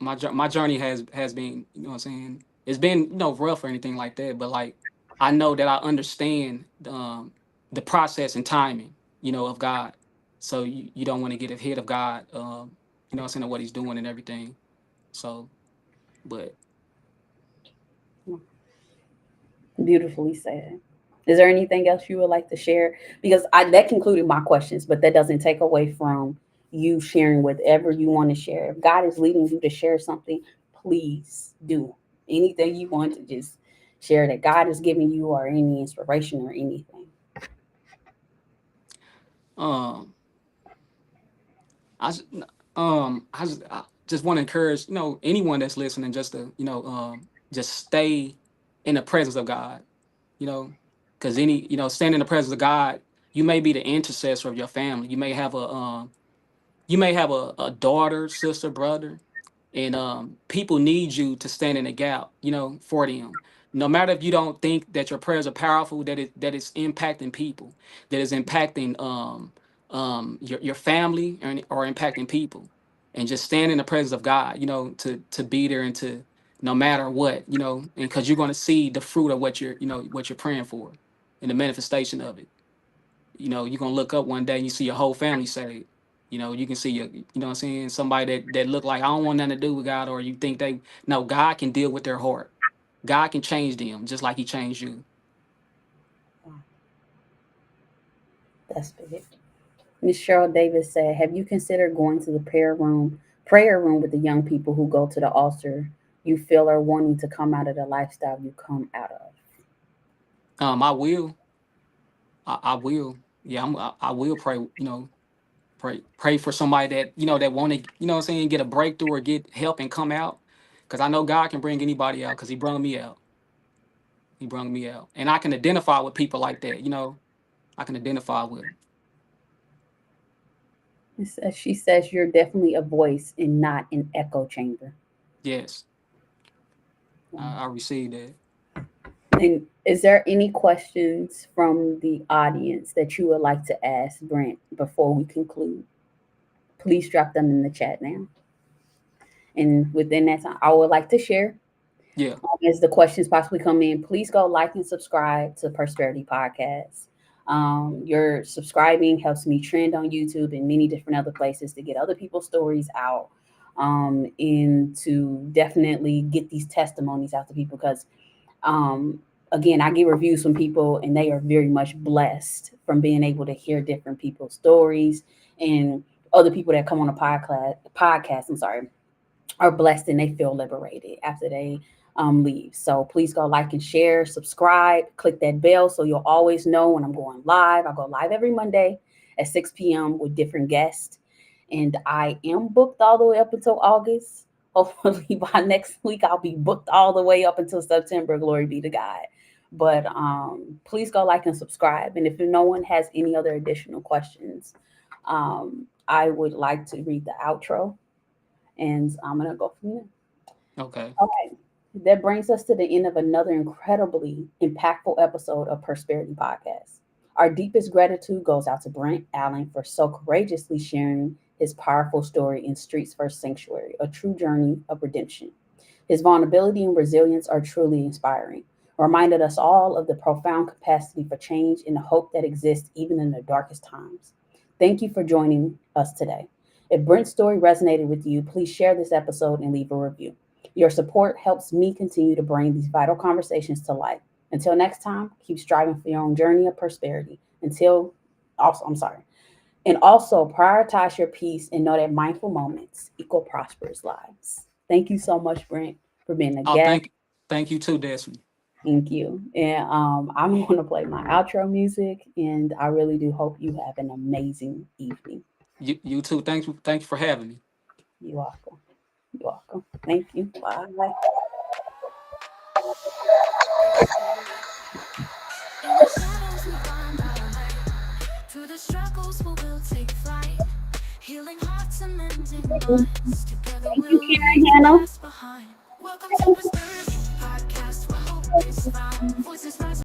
Speaker 3: my journey has been what I'm saying, it's been rough or anything like that, but like I know that I understand the process and timing of God. So you don't want to get ahead of God, what I'm saying, of what he's doing and everything. So but
Speaker 2: Beautifully said. Is there anything else you would like to share? Because I that concluded my questions, but that doesn't take away from you sharing whatever you want to share. If God is leading you to share something, please do anything you want to just share that God is giving you or any inspiration or anything.
Speaker 3: um I s- I just want to encourage anyone that's listening just to just stay in the presence of God, you know, because any stand in the presence of God, you may be the intercessor of your family. You may have a daughter, sister, brother, and people need you to stand in the gap, for them. No matter if you don't think that your prayers are powerful, that it's impacting people, that is impacting your family or impacting people, and just stand in the presence of God, to be there and to no matter what, and because you're going to see the fruit of what you're praying for, and the manifestation of it. You're gonna look up one day and you see your whole family saved. You can see what I'm saying, somebody that look like I don't want nothing to do with God, or you think they no, God can deal with their heart. God can change them just like he changed you.
Speaker 2: That's big. Miss Cheryl Davis said, "Have you considered going to the prayer room with the young people who go to the altar? You feel are wanting to come out of the lifestyle you come out of."
Speaker 3: I will. I will. Yeah, I will pray. Pray for somebody that that want to what I'm saying, get a breakthrough or get help and come out. Because I know God can bring anybody out. Because He brought me out. He brought me out, and I can identify with people like that. I can identify with them.
Speaker 2: She says you're definitely a voice and not an echo chamber.
Speaker 3: Yes, I received that.
Speaker 2: And is there any questions from the audience that you would like to ask Brent before we conclude? Please drop them in the chat now. And within that time, I would like to share
Speaker 3: Yeah.
Speaker 2: as the questions possibly come in. Please go like and subscribe to Prosperity Podcast. Your subscribing helps me trend on YouTube and many different other places to get other people's stories out, and to definitely get these testimonies out to people because again, I get reviews from people and they are very much blessed from being able to hear different people's stories, and other people that come on a podcast, I'm sorry, are blessed and they feel liberated after they leave. So please go like and share, subscribe, click that bell so you'll always know when I'm going live. I go live every Monday at 6 p.m. with different guests. And I am booked all the way up until August. Hopefully by next week, I'll be booked all the way up until September. Glory be to God. But please go like and subscribe. And if no one has any other additional questions, I would like to read the outro and I'm going to go from there.
Speaker 3: Okay.
Speaker 2: All right. That brings us to the end of another incredibly impactful episode of Prosperity Podcast. Our deepest gratitude goes out to Brent Allen for so courageously sharing his powerful story in Streets First Sanctuary, a true journey of redemption. His vulnerability and resilience are truly inspiring, reminded us all of the profound capacity for change and the hope that exists even in the darkest times. Thank you for joining us today. If Brent's story resonated with you, please share this episode and leave a review. Your support helps me continue to bring these vital conversations to life. Until next time, keep striving for your own journey of prosperity. And also prioritize your peace and know that mindful moments equal prosperous lives. Thank you so much, Brent, for being a
Speaker 3: Oh,
Speaker 2: guest.
Speaker 3: thank you too, Desmond.
Speaker 2: Thank you. And I'm going to play my outro music, and I really do hope you have an amazing evening.
Speaker 3: You too. Thank you for having me.
Speaker 2: You're welcome. You're welcome. Thank you. Bye.
Speaker 1: In the shadows we find our light. Through the struggles we will take flight. Healing hearts and mending minds. Together
Speaker 2: Thank you,
Speaker 1: we'll
Speaker 2: Karen
Speaker 1: leave the
Speaker 2: Hannah.
Speaker 1: past behind. Welcome to Prosperity Podcast, where hope is found. Voices rise.